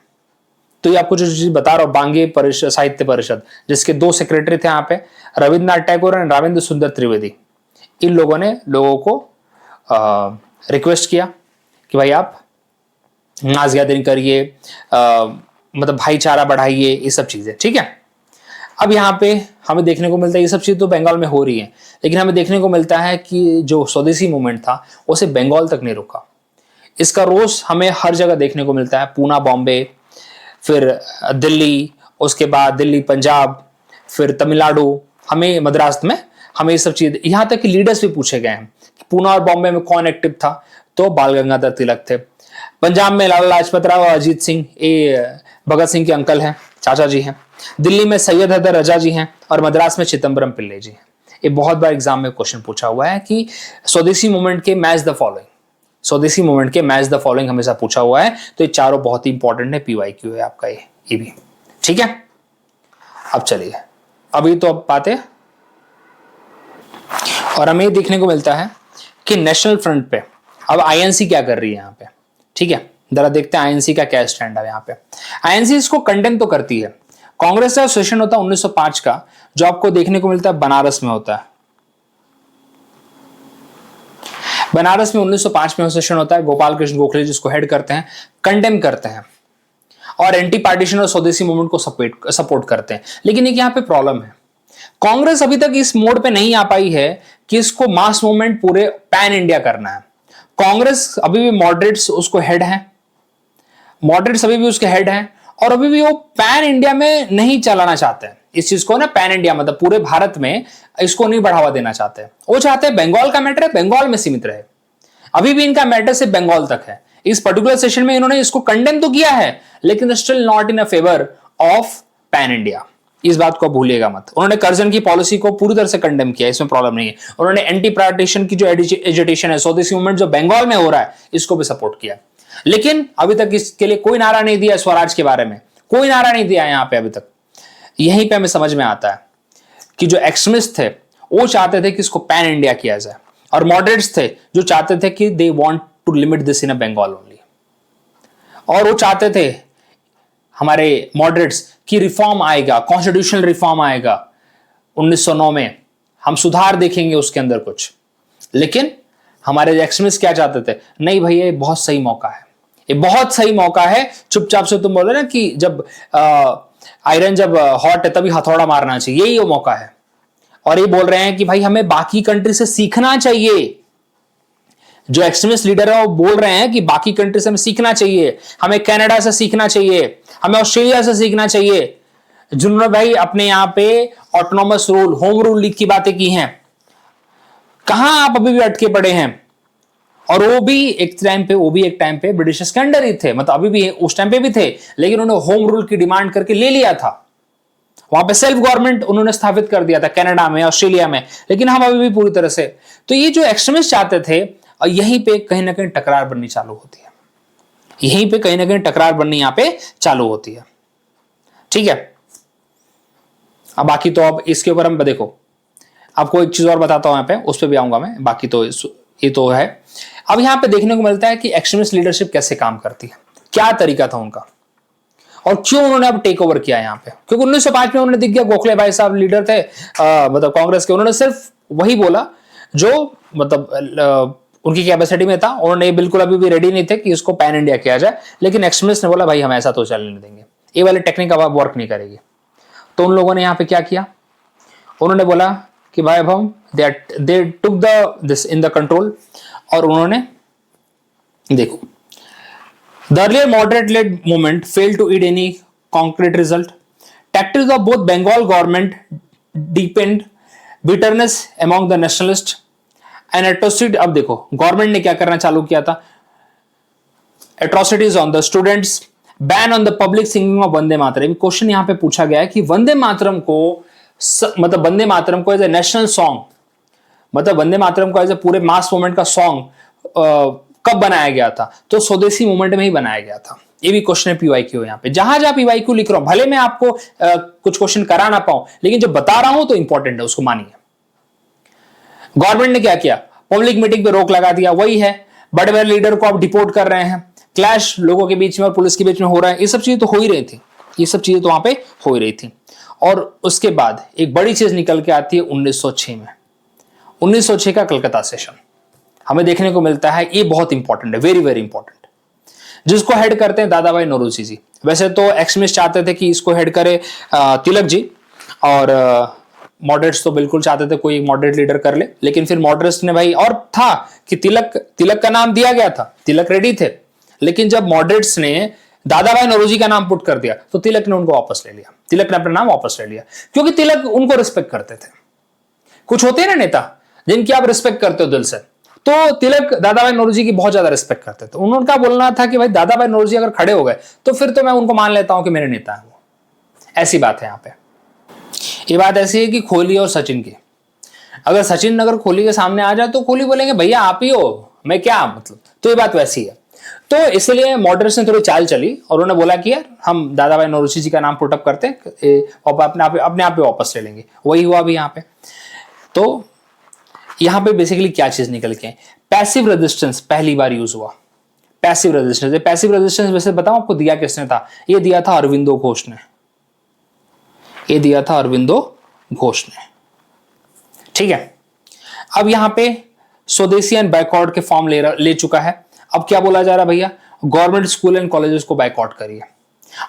तो ये आपको जो चीज बता रहा हूं, बांगे परिषद, साहित्य परिषद, जिसके 2 सेक्रेटरी थे यहाँ पे, रविन्द्रनाथ टैगोर और रामेंद्र सुंदर त्रिवेदी, इन लोगों ने लोगों को रिक्वेस्ट किया कि भाई आप मास गैदरिंग करिए, मतलब भाईचारा बढ़ाइए, ये सब चीजें, ठीक है। अब यहाँ पे हमें देखने को मिलता है ये सब चीज तो बंगाल में हो रही है, लेकिन हमें देखने को मिलता है कि जो स्वदेशी मूवमेंट था वो सिर्फ बंगाल तक नहीं रुका। इसका रोष हमें हर जगह देखने को मिलता है, पूना, बॉम्बे, फिर दिल्ली, उसके बाद दिल्ली पंजाब, फिर तमिलनाडु, हमें मद्रास में हमें ये सब चीज, यहाँ तक कि लीडर्स भी पूछे गए हैं कि पूना और बॉम्बे में कौन एक्टिव था, तो बाल गंगाधर तिलक थे। पंजाब में लाला लाजपत राय और अजीत सिंह, ये भगत सिंह के अंकल हैं, चाचा जी हैं। दिल्ली में सैयद हैदर रजा जी हैं, और मद्रास में चिदम्बरम पिल्ले जी हैं। ये बहुत बार एग्जाम में क्वेश्चन पूछा हुआ है कि स्वदेशी मूवमेंट के मैच द फॉलोइंग, स्वदेशी मूवमेंट के मैच द फॉलोइंग हमेशा पूछा हुआ है। तो ये चारों बहुत ही इंपॉर्टेंट है, पीवाईक्यू है आपका ये भी, ठीक है। अब चलिए, अभी तो अब बातें, और हमें देखने को मिलता है कि नेशनल फ्रंट पे अब आईएनसी क्या कर रही है यहाँ पे, ठीक है। जरा देखते हैं आईएनसी का क्या स्टैंड है यहाँ पे। आईएनसी इसको कंडेम तो करती है। कांग्रेस का सेशन होता है 1905 का, जो आपको देखने को मिलता है बनारस में होता है। बनारस में 1905 में सेशन होता है। गोपाल कृष्ण गोखले जिसको हेड करते हैं, कंडेम करते हैं और एंटी पार्टीशन और स्वदेशी मूवमेंट को सपोर्ट करते हैं। लेकिन एक यहाँ पे प्रॉब्लम है, कांग्रेस अभी तक इस मोड पे नहीं आ पाई है कि इसको मास मूवमेंट पूरे पैन इंडिया करना है। कांग्रेस अभी भी मॉडरेट्स उसको हेड है, मॉडरेट्स अभी भी उसके हेड हैं, और अभी भी वो पैन इंडिया में नहीं चलाना चाहते हैं इस चीज को ना। पैन इंडिया मतलब पूरे भारत में इसको नहीं बढ़ावा देना चाहते। वो चाहते हैं बंगाल का मैटर है, बंगाल में सीमित रहे। अभी भी इनका मैटर सिर्फ बंगाल तक है। इस पर्टिकुलर सेशन में इन्होंने इसको कंडेम तो किया है, लेकिन still not in favour of pan India. इस बात को भूलिएगा मत। उन्होंने कर्जन की पॉलिसी को पूरी तरह से कंडेम किया, इसमें प्रॉब्लम नहीं है। उन्होंने एंटी पार्टीशन की जो एजिटेशन है, स्वदेशी मूवमेंट जो बंगाल में हो रहा है, इसको भी सपोर्ट किया। लेकिन अभी तक इसके लिए कोई नारा नहीं दिया, स्वराज के बारे में कोई नारा नहीं दिया यहां पे अभी तक। यहीं पे हमें समझ में आता है कि जो एक्सट्रीमिस्ट थे वो चाहते थे कि इसको पैन इंडिया किया जाए, और मॉडरेट्स थे जो चाहते थे कि they want to limit this in a Bengal only. और वो चाहते थे हमारे मॉडरेट्स की रिफॉर्म आएगा, कॉन्स्टिट्यूशनल रिफॉर्म आएगा 1909 में, हम सुधार देखेंगे उसके अंदर कुछ। लेकिन हमारे एक्सट्रीमिस्ट क्या चाहते थे, नहीं भैया ये बहुत सही मौका है, ये बहुत सही मौका है। चुपचाप से तुम बोले ना कि जब आयरन जब हॉट है तभी हथौड़ा मारना चाहिए, यही वो मौका है। और ये बोल रहे हैं कि भाई हमें बाकी कंट्री से सीखना चाहिए। जो एक्सट्रीमिस्ट लीडर है वो बोल रहे हैं कि बाकी कंट्री से हमें सीखना चाहिए, हमें कनाडा से सीखना चाहिए, हमें ऑस्ट्रेलिया से सीखना चाहिए, जिन्होंने भाई अपने यहां पे autonomous rule, home rule league की बातें की हैं। कहां आप अभी भी अटके पड़े हैं? और वो भी एक टाइम पे ब्रिटिश के अंडर ही थे, मतलब अभी भी उस टाइम पे भी थे, लेकिन उन्होंने होम रूल की डिमांड करके ले लिया था। वहां पे सेल्फ गवर्नमेंट उन्होंने स्थापित कर दिया था कनाडा में, ऑस्ट्रेलिया में। लेकिन हम अभी भी पूरी तरह से, तो ये जो एक्सट्रीमिस्ट चाहते थे, और यहीं पे कहीं ना कहीं टकरार बननी चालू होती है, यहीं पे कहीं ना कहीं टकरार बननी यहां पे चालू होती है, ठीक है। अब बाकी तो अब इसके ऊपर हम देखो, आपको एक चीज और बताता हूं, यहां पे उस पर भी आऊंगा मैं। बाकी तो ये तो है। अब यहां पे देखने को मिलता है कि एक्सट्रीमिस्ट लीडरशिप कैसे काम करती है, क्या तरीका था उनका, और क्यों उन्होंने अब टेक ओवर किया यहां पे। क्योंकि 1905 में उन्होंने दिख गया, गोखले भाई साहब लीडर थे मतलब कांग्रेस के, उन्होंने सिर्फ वही बोला जो मतलब उनकी कैपेसिटी में था। उन्होंने बिल्कुल अभी भी रेडी नहीं थे कि इसको पैन इंडिया किया जाए, लेकिन एक्सट्रीमिस्ट ने बोला भाई हम ऐसा तो चलने नहीं देंगे, ये वाली टेक्निक अब वर्क नहीं करेगी। तो उन लोगों ने यहाँ पे क्या किया, उन्होंने बोला कि भाई अब हम they took this in the control. और उन्होंने देखो, the earlier moderate led movement failed to yield any concrete result. Tactics of both Bengal government deepened bitterness among the nationalist and atrocity. अब देखो गवर्नमेंट ने क्या करना चालू किया था, atrocities on the students, ban on the public singing of Vande Mataram. Question यहां पे पूछा गया है कि वंदे मातरम को मतलब वंदे मातरम को एज ए नेशनल सॉन्ग, मतलब वंदे मातरम को एज ए पूरे मास मूवमेंट का सॉन्ग कब बनाया गया था, तो स्वदेशी मूवमेंट में ही बनाया गया था। ये भी क्वेश्चन है पीवाईक्यू यहाँ पे। जहां जहां पीवाईक्यू लिख रहा हूं, भले मैं आपको कुछ क्वेश्चन करा ना पाऊं, लेकिन जो बता रहा हूं तो इंपॉर्टेंट है, उसको मानिए। गवर्नमेंट ने क्या किया, पब्लिक मीटिंग पे रोक लगा दिया, वही है, बड़े बड़े लीडर को आप डिपोर्ट कर रहे हैं, क्लैश लोगों के बीच में और पुलिस के बीच में हो रहा है, ये सब चीजें तो हो ही रही थी, ये सब चीजें तो वहां पे हो ही रही थी। और उसके बाद एक बड़ी चीज निकल के आती है 1906 में, 1906 का कलकत्ता सेशन हमें देखने को मिलता है। ये बहुत इंपॉर्टेंट है, वेरी वेरी इंपॉर्टेंट, जिसको हेड करते हैं दादा भाई नौरोजी जी। वैसे तो एक्सट्रीमिस्ट चाहते थे कि इसको हेड करे तिलक जी, और मॉडरेट्स तो बिल्कुल चाहते थे कोई मॉडरेट लीडर कर ले, लेकिन फिर मॉडरेट्स ने भाई, और था कि तिलक का नाम दिया गया था, तिलक रेडी थे, लेकिन जब मॉडरेट्स ने दादा भाई नौरोजी का नाम पुट कर दिया तो तिलक ने उनको वापस ले लिया, तिलक ने अपना नाम वापस ले लिया, क्योंकि तिलक उनको रिस्पेक्ट करते थे। कुछ होते हैं ना नेता जिनकी आप रिस्पेक्ट करते हो दिल से, तो तिलक दादा भाई नौरोजी की बहुत ज्यादा रिस्पेक्ट करते थे। उन्होंने क्या बोलना था कि भाई दादा भाई नौरोजी अगर खड़े हो गए तो फिर तो मैं उनको मान लेता हूं कि मेरे नेता है वो। ऐसी बात है यहाँ पे। ये बात ऐसी है कि कोहली और सचिन की, अगर सचिन अगर कोहली के सामने आ जाए तो कोहली बोलेंगे भैया आप ही हो, मैं क्या, मतलब, तो ये बात वैसी है। तो इसलिए मॉडरेट्स ने थोड़ी चाल चली और उन्होंने बोला कि यार हम दादा भाई नौरोजी जी का नाम पुटअप करते हैं और अपने आप पे वापस ले लेंगे। वही हुआ अभी यहाँ पे। तो यहाँ पे बेसिकली क्या चीज निकल के, पैसिव रेजिस्टेंस पहली बार यूज हुआ। पैसिव रेजिस्टेंस वैसे बताऊं आपको दिया किसने था, ये दिया था अरविंदो घोष ने, ये दिया था अरविंदो घोष ने। ठीक है, अब यहां पे स्वदेशी एंड बायकॉट के फॉर्म ले चुका है। अब क्या बोला जा रहा है भैया, गवर्नमेंट स्कूल एंड कॉलेजेस को बायकॉट करिए,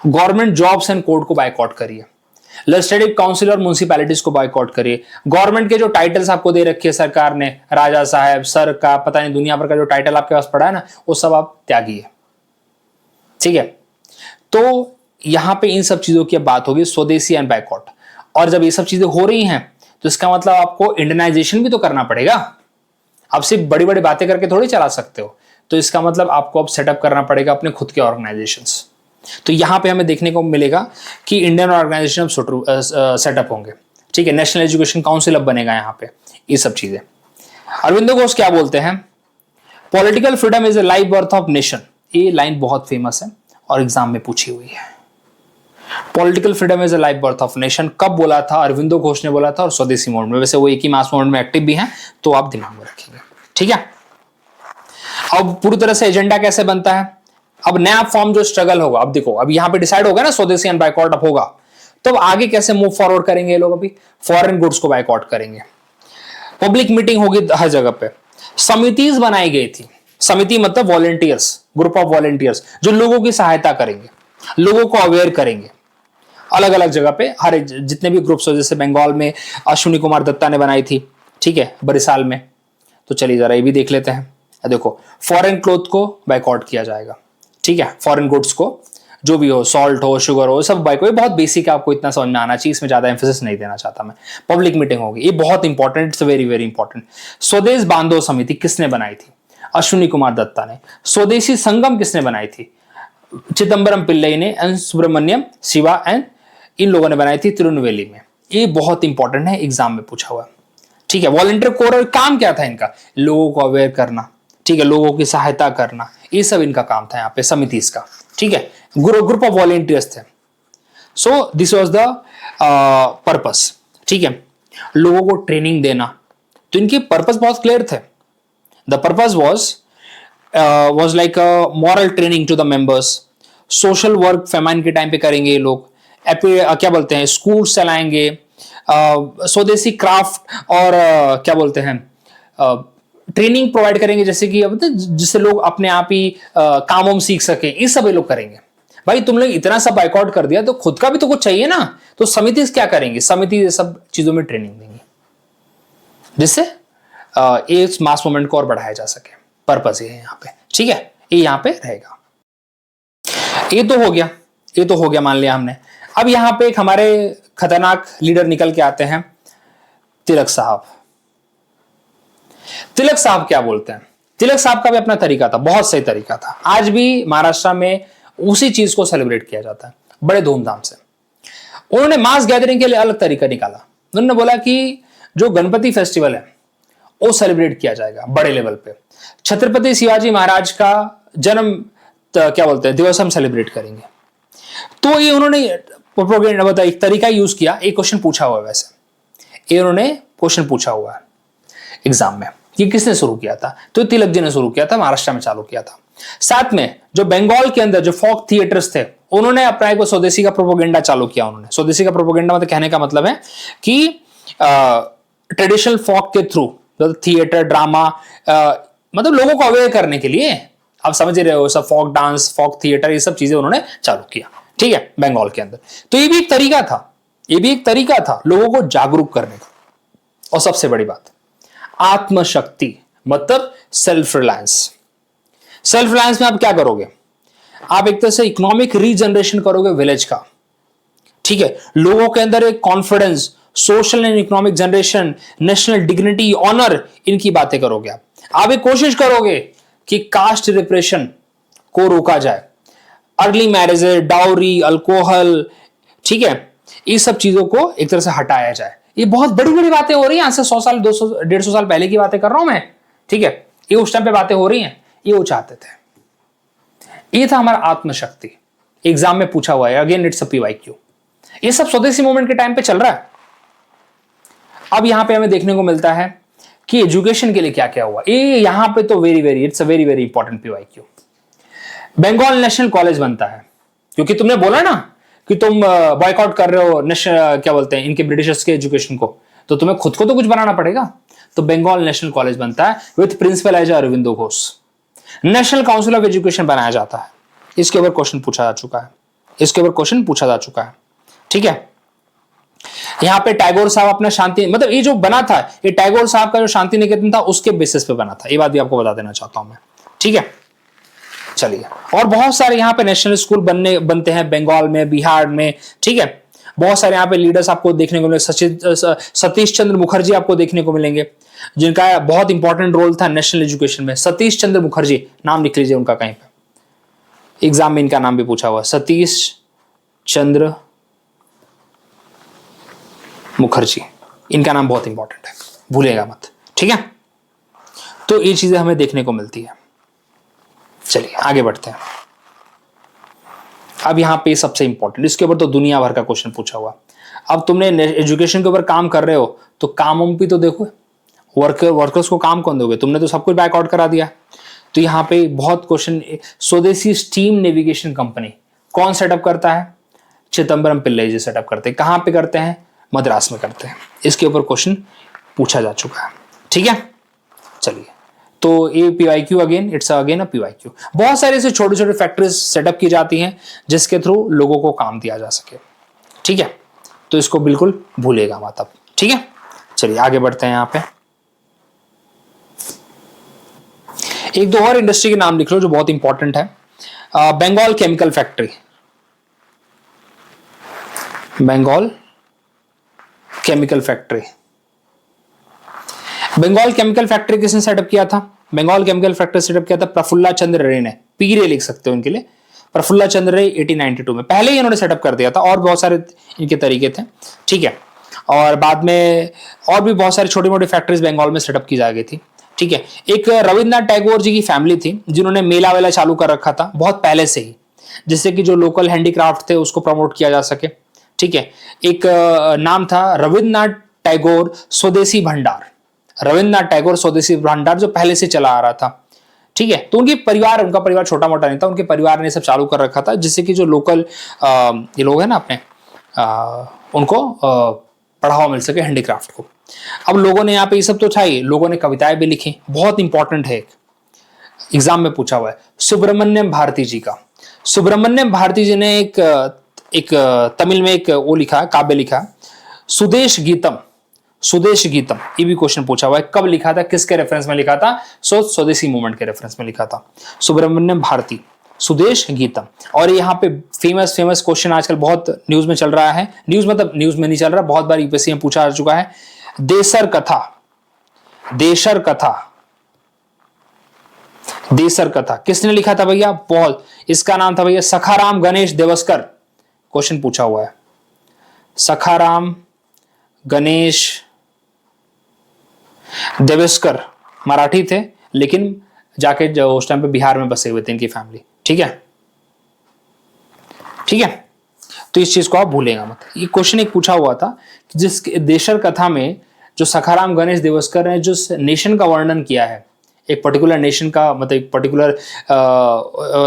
गवर्नमेंट जॉब्स एंड कोर्ट को बायकॉट करिए, लेजिस्लेटिव काउंसिल और म्युनिसिपैलिटीज को बायकॉट करिए, गवर्नमेंट के जो टाइटल्स आपको दे रखे हैं सरकार ने, राजा साहब, सर का, पता नहीं दुनिया भर का जो टाइटल आपके पास पड़ा है ना, वो सब आप त्यागिए। ठीक है, तो यहां पे इन सब चीजों की बात होगी, स्वदेशी एंड बायकॉट। और जब ये सब चीजें हो रही हैं तो इसका मतलब आपको इंडियनाइजेशन भी तो करना पड़ेगा। आप सिर्फ बड़ी बड़ी बातें करके थोड़ी चला सकते हो, तो इसका मतलब आपको अब सेटअप करना पड़ेगा अपने खुद के ऑर्गेनाइजेशंस। तो यहां पे हमें देखने को मिलेगा कि इंडियन ऑर्गेनाइजेशन सेटअप होंगे। ठीक है, नेशनल एजुकेशन काउंसिल अब बनेगा यहां पे, ये सब चीजें। अरविंदो घोष क्या बोलते हैं, political freedom is a life birth of nation. ये लाइन बहुत फेमस है और एग्जाम में पूछी हुई है। Political freedom is a life birth of nation कब बोला था, अरविंदो घोष ने बोला था, और स्वदेशी मूवमेंट में। वैसे वो एक ही मास मूवमेंट में एक्टिव भी हैं, तो आप दिमाग में रखेंगे। ठीक है, अब पूरी तरह से एजेंडा कैसे बनता है, अब नया फॉर्म जो स्ट्रगल होगा, अब देखो, अब यहां पे डिसाइड होगा ना स्वदेशी एंड बायकॉट अब होगा, तो अब आगे कैसे मूव फॉरवर्ड करेंगे ये लोग। अभी फॉरेन गुड्स को बायकॉट करेंगे, पब्लिक मीटिंग होगी हर जगह पे, समितियां बनाई गई थी। समिति मतलब वॉलंटियर्स, ग्रुप ऑफ वॉलंटियर्स जो लोगों की सहायता करेंगे, लोगों को अवेयर करेंगे अलग अलग जगह पे। हर जितने भी ग्रुप्स हो, जैसे बंगाल में अश्विनी कुमार दत्ता ने बनाई थी, ठीक है, बरिसाल में। तो चलिए जरा ये भी देख लेते हैं। देखो, फॉरेन क्लोथ को बायकॉट किया जाएगा। ठीक है, फॉरेन गुड्स को, जो भी हो, सॉल्ट हो, शुगर हो, सब बाइक, बहुत बेसिक है, आपको इतना समझ में आना चाहिए, इसमें ज्यादा एम्फेसिस नहीं देना चाहता मैं। पब्लिक मीटिंग होगी, ये बहुत important, it's very very important. स्वदेश बांधो समिति किसने बनाई थी, अश्विनी कुमार दत्ता ने। स्वदेशी संगम किसने बनाई थी, चिदम्बरम पिल्लई ने एंड सुब्रमण्यम शिवा एंड इन लोगों ने बनाई थी तिरुनेलवेली में। ये बहुत इंपॉर्टेंट है, एग्जाम में पूछा हुआ। ठीक है, वॉलंटियर कोर काम क्या था इनका, लोगों को अवेयर करना, ठीक है, लोगों की सहायता करना, ये सब इनका काम था यहाँ पे समितिस का। ठीक है, ग्रुप ऑफ वॉलंटियर्स थे। So this was the purpose. ठीक है, लोगों को ट्रेनिंग देना, तो इनके पर्पस बहुत क्लियर थे। The purpose was like moral training to the members, social work famine के टाइम पे करेंगे ये लोग, क्या बोलते हैं, स्कूल चलाएंगे, स्वदेशी क्राफ्ट और क्या बोलते हैं, ट्रेनिंग प्रोवाइड करेंगे, जैसे कि जिससे लोग अपने आप ही काम वाम सीख सके, ये सब ये लोग करेंगे। भाई तुम लोग इतना सब बायकॉट कर दिया तो खुद का भी तो कुछ चाहिए ना, तो समिति क्या करेंगे, समिति ये सब चीजों में ट्रेनिंग देंगे, जिससे इस मास मूवमेंट को और बढ़ाया जा सके। पर्पस ये है यहाँ पे। ठीक है, ये यहाँ पे रहेगा। ये तो हो गया मान लिया हमने। अब यहां पे एक हमारे खतरनाक लीडर निकल के आते हैं, तिलक साहब। तिलक साहब क्या बोलते हैं, तिलक साहब का भी अपना तरीका था, बहुत सही तरीका था। आज भी महाराष्ट्र में उसी चीज को सेलिब्रेट किया जाता है बड़े धूमधाम से। उन्होंने मास गैदरिंग के लिए अलग तरीका निकाला। उन्होंने बोला कि जो गणपति फेस्टिवल है वो सेलिब्रेट किया जाएगा बड़े लेवल पे। छत्रपति शिवाजी महाराज का जन्म क्या बोलते हैं दिवस हम सेलिब्रेट करेंगे। तो ये उन्होंने प्रोपेगेंडा बताया, एक तरीका यूज किया। एक क्वेश्चन पूछा हुआ है वैसे, ये उन्होंने क्वेश्चन पूछा हुआ है एग्जाम में, ये किसने शुरू किया था? तो तिलक जी ने शुरू किया था, महाराष्ट्र में चालू किया था। साथ में जो बंगाल के अंदर जो फोक थिएटर्स थे, उन्होंने अपना एक स्वदेशी का प्रोपेगेंडा चालू किया। उन्होंने स्वदेशी का प्रोपेगेंडा मतलब कहने का मतलब है कि ट्रेडिशनल फोक के थ्रू थिएटर ड्रामा, मतलब लोगों को अवेयर करने के लिए, आप समझ रहे हो, सब फोक डांस फोक थिएटर ये सब चीजें उन्होंने चालू किया, ठीक है, बंगाल के अंदर। तो ये भी एक तरीका था, ये भी एक तरीका था लोगों को जागरूक करने का। और सबसे बड़ी बात, आत्मशक्ति मतलब सेल्फ रिलायंस। सेल्फ रिलायंस में आप क्या करोगे? आप एक तरह से इकोनॉमिक रीजनरेशन करोगे विलेज का, ठीक है, लोगों के अंदर एक confidence, social and economic generation, national dignity, honour, इनकी बातें करोगे। आप एक कोशिश करोगे कि कास्ट रिप्रेशन को रोका जाए, अर्ली मैरिजेज, डाउरी, अल्कोहल, ठीक है, ये सब चीजों को एक तरह से हटाया जाए। ये बहुत बड़ी बड़ी बातें हो रही हैं, आज से 100 साल 200 150 साल पहले की बातें कर रहा हूं मैं, ठीक है, ये उस टाइम पे बातें हो रही हैं, ये वो चाहते थे। ये था हमारा आत्मशक्ति, एग्जाम में पूछा हुआ है, अगेन इट्स अ पीवाईक्यू। ये सब स्वदेशी मूवमेंट के टाइम पे चल रहा है। अब यहां पे हमें देखने को मिलता है कि एजुकेशन के लिए क्या क्या हुआ। ये यहां पे तो it's a very very important PYQ. Bengal national college बनता है, क्योंकि तुमने बोला ना कि तुम बॉयकॉट कर रहे हो नेशनल, क्या बोलते हैं, इनके ब्रिटिशर्स के एजुकेशन को, तो तुम्हें खुद को तो कुछ बनाना पड़ेगा। तो बंगाल नेशनल कॉलेज बनता है with principal as Aurobindo Ghosh. National council of education बनाया जाता है। इसके ऊपर क्वेश्चन पूछा जा चुका है, इसके ऊपर क्वेश्चन पूछा जा चुका है, ठीक है। यहां पे टैगोर साहब अपना शांति, मतलब ये जो बना था, ये टैगोर साहब का जो शांति निकेतन था उसके बेसिस पे बना था। ये बात भी आपको बता देना चाहता हूं मैं, ठीक है। चलिए, और बहुत सारे यहाँ पे नेशनल स्कूल बनते हैं बंगाल में, बिहार में, ठीक है। बहुत सारे यहाँ पे लीडर्स आपको देखने को मिलेंगे। सतीश चंद्र मुखर्जी आपको देखने को मिलेंगे, जिनका बहुत इंपॉर्टेंट रोल था नेशनल एजुकेशन में। सतीश चंद्र मुखर्जी, नाम लिख लीजिए उनका, कहीं पे एग्जाम में इनका नाम भी पूछा हुआ, सतीश चंद्र मुखर्जी, इनका नाम बहुत इंपॉर्टेंट है, भूलेगा मत, ठीक है। तो ये चीजें हमें देखने को मिलती है। चलिए आगे बढ़ते हैं। अब यहां पे सबसे इंपॉर्टेंट, इसके ऊपर तो दुनिया भर का क्वेश्चन पूछा हुआ। अब तुमने एजुकेशन के ऊपर काम कर रहे हो तो काम भी तो देखो, वर्कर्स को काम कौन दोगे? तुमने तो सब कुछ बैकआउट करा दिया। तो यहाँ पे बहुत क्वेश्चन, स्वदेशी स्टीम नेविगेशन कंपनी कौन सेटअप करता है? चिदम्बरम पिल्लई जी सेटअप करते हैं। कहां पे करते हैं? मद्रास में करते हैं। इसके ऊपर क्वेश्चन पूछा जा चुका है, ठीक है। चलिए, तो ये PYQ again, it's again a PYQ. बहुत सारे ऐसे छोटे छोटे फैक्ट्रीज सेटअप की जाती हैं जिसके थ्रू लोगों को काम दिया जा सके, ठीक है। तो इसको बिल्कुल भूलेगा मत अब, ठीक है। चलिए आगे बढ़ते हैं। यहां पे एक दो और इंडस्ट्री के नाम लिख लो जो बहुत इंपॉर्टेंट है। Bengal chemical factory, Bengal chemical factory. Bengal chemical factory किसने सेटअप किया था? बंगाल केमिकल फैक्ट्री सेटअप किया था प्रफुल्ला चंद्र रे ने। पी रे लिख सकते हो इनके लिए, प्रफुल्ला चंद्र रे 1892 में। पहले ही इन्होंने सेटअप कर दिया था, और बहुत सारे इनके तरीके थे, ठीक है। और बाद में और भी बहुत सारी छोटी मोटी फैक्ट्रीज बंगाल में सेटअप की जा गई थी, ठीक है। एक रविन्द्रनाथ टैगोर जी की फैमिली थी जिन्होंने मेला वेला चालू कर रखा था बहुत पहले से ही, जिससे कि जो लोकल हैंडीक्राफ्ट थे उसको प्रमोट किया जा सके, ठीक है। एक नाम था रविन्द्रनाथ टैगोर स्वदेशी भंडार, रविन्द्रनाथ टैगोर स्वदेशी भंडार, जो पहले से चला आ रहा था, ठीक है। तो उनका परिवार छोटा मोटा नहीं था, उनके परिवार ने सब चालू कर रखा था, जिससे कि जो लोकल ये लोग हैं ना अपने, उनको बढ़ावा मिल सके हैंडीक्राफ्ट को। अब लोगों ने यहाँ पे ये सब तो था ही, लोगों ने कविताएं भी लिखी, बहुत इंपॉर्टेंट है, एग्जाम में पूछा हुआ है। सुब्रमण्यम भारती जी का, सुब्रमण्यम भारती जी ने एक तमिल में एक वो लिखा, काव्य लिखा, सुदेश गीतम, सुदेश गीतम। ये भी क्वेश्चन पूछा हुआ है, कब लिखा था, किसके रेफरेंस में लिखा था? स्वदेशी मूवमेंट के रेफरेंस में लिखा था सुब्रमण्यम भारती, सुदेश गीतम। और यहाँ पे फेमस क्वेश्चन आजकल बहुत न्यूज में चल रहा है, न्यूज मतलब न्यूज में नहीं चल रहा, बहुत बार यूपीएससी में पूछा जा चुका है। देसर कथा, देशर कथा, देसर कथा किसने लिखा था भैया? पॉल। इसका नाम था भैया सखाराम गणेश देवस्कर। क्वेश्चन पूछा हुआ है, सखाराम गणेश देवस्कर, मराठी थे लेकिन जाके जो उस टाइम पे बिहार में बसे हुए थे इनकी फैमिली, ठीक है। ठीक है, तो इस चीज को आप भूलेगा मत। ये क्वेश्चन एक पूछा हुआ था कि जिस देशर कथा में जो सखाराम गणेश देवस्कर ने जो नेशन का वर्णन किया है, एक पर्टिकुलर नेशन का मतलब एक पर्टिकुलर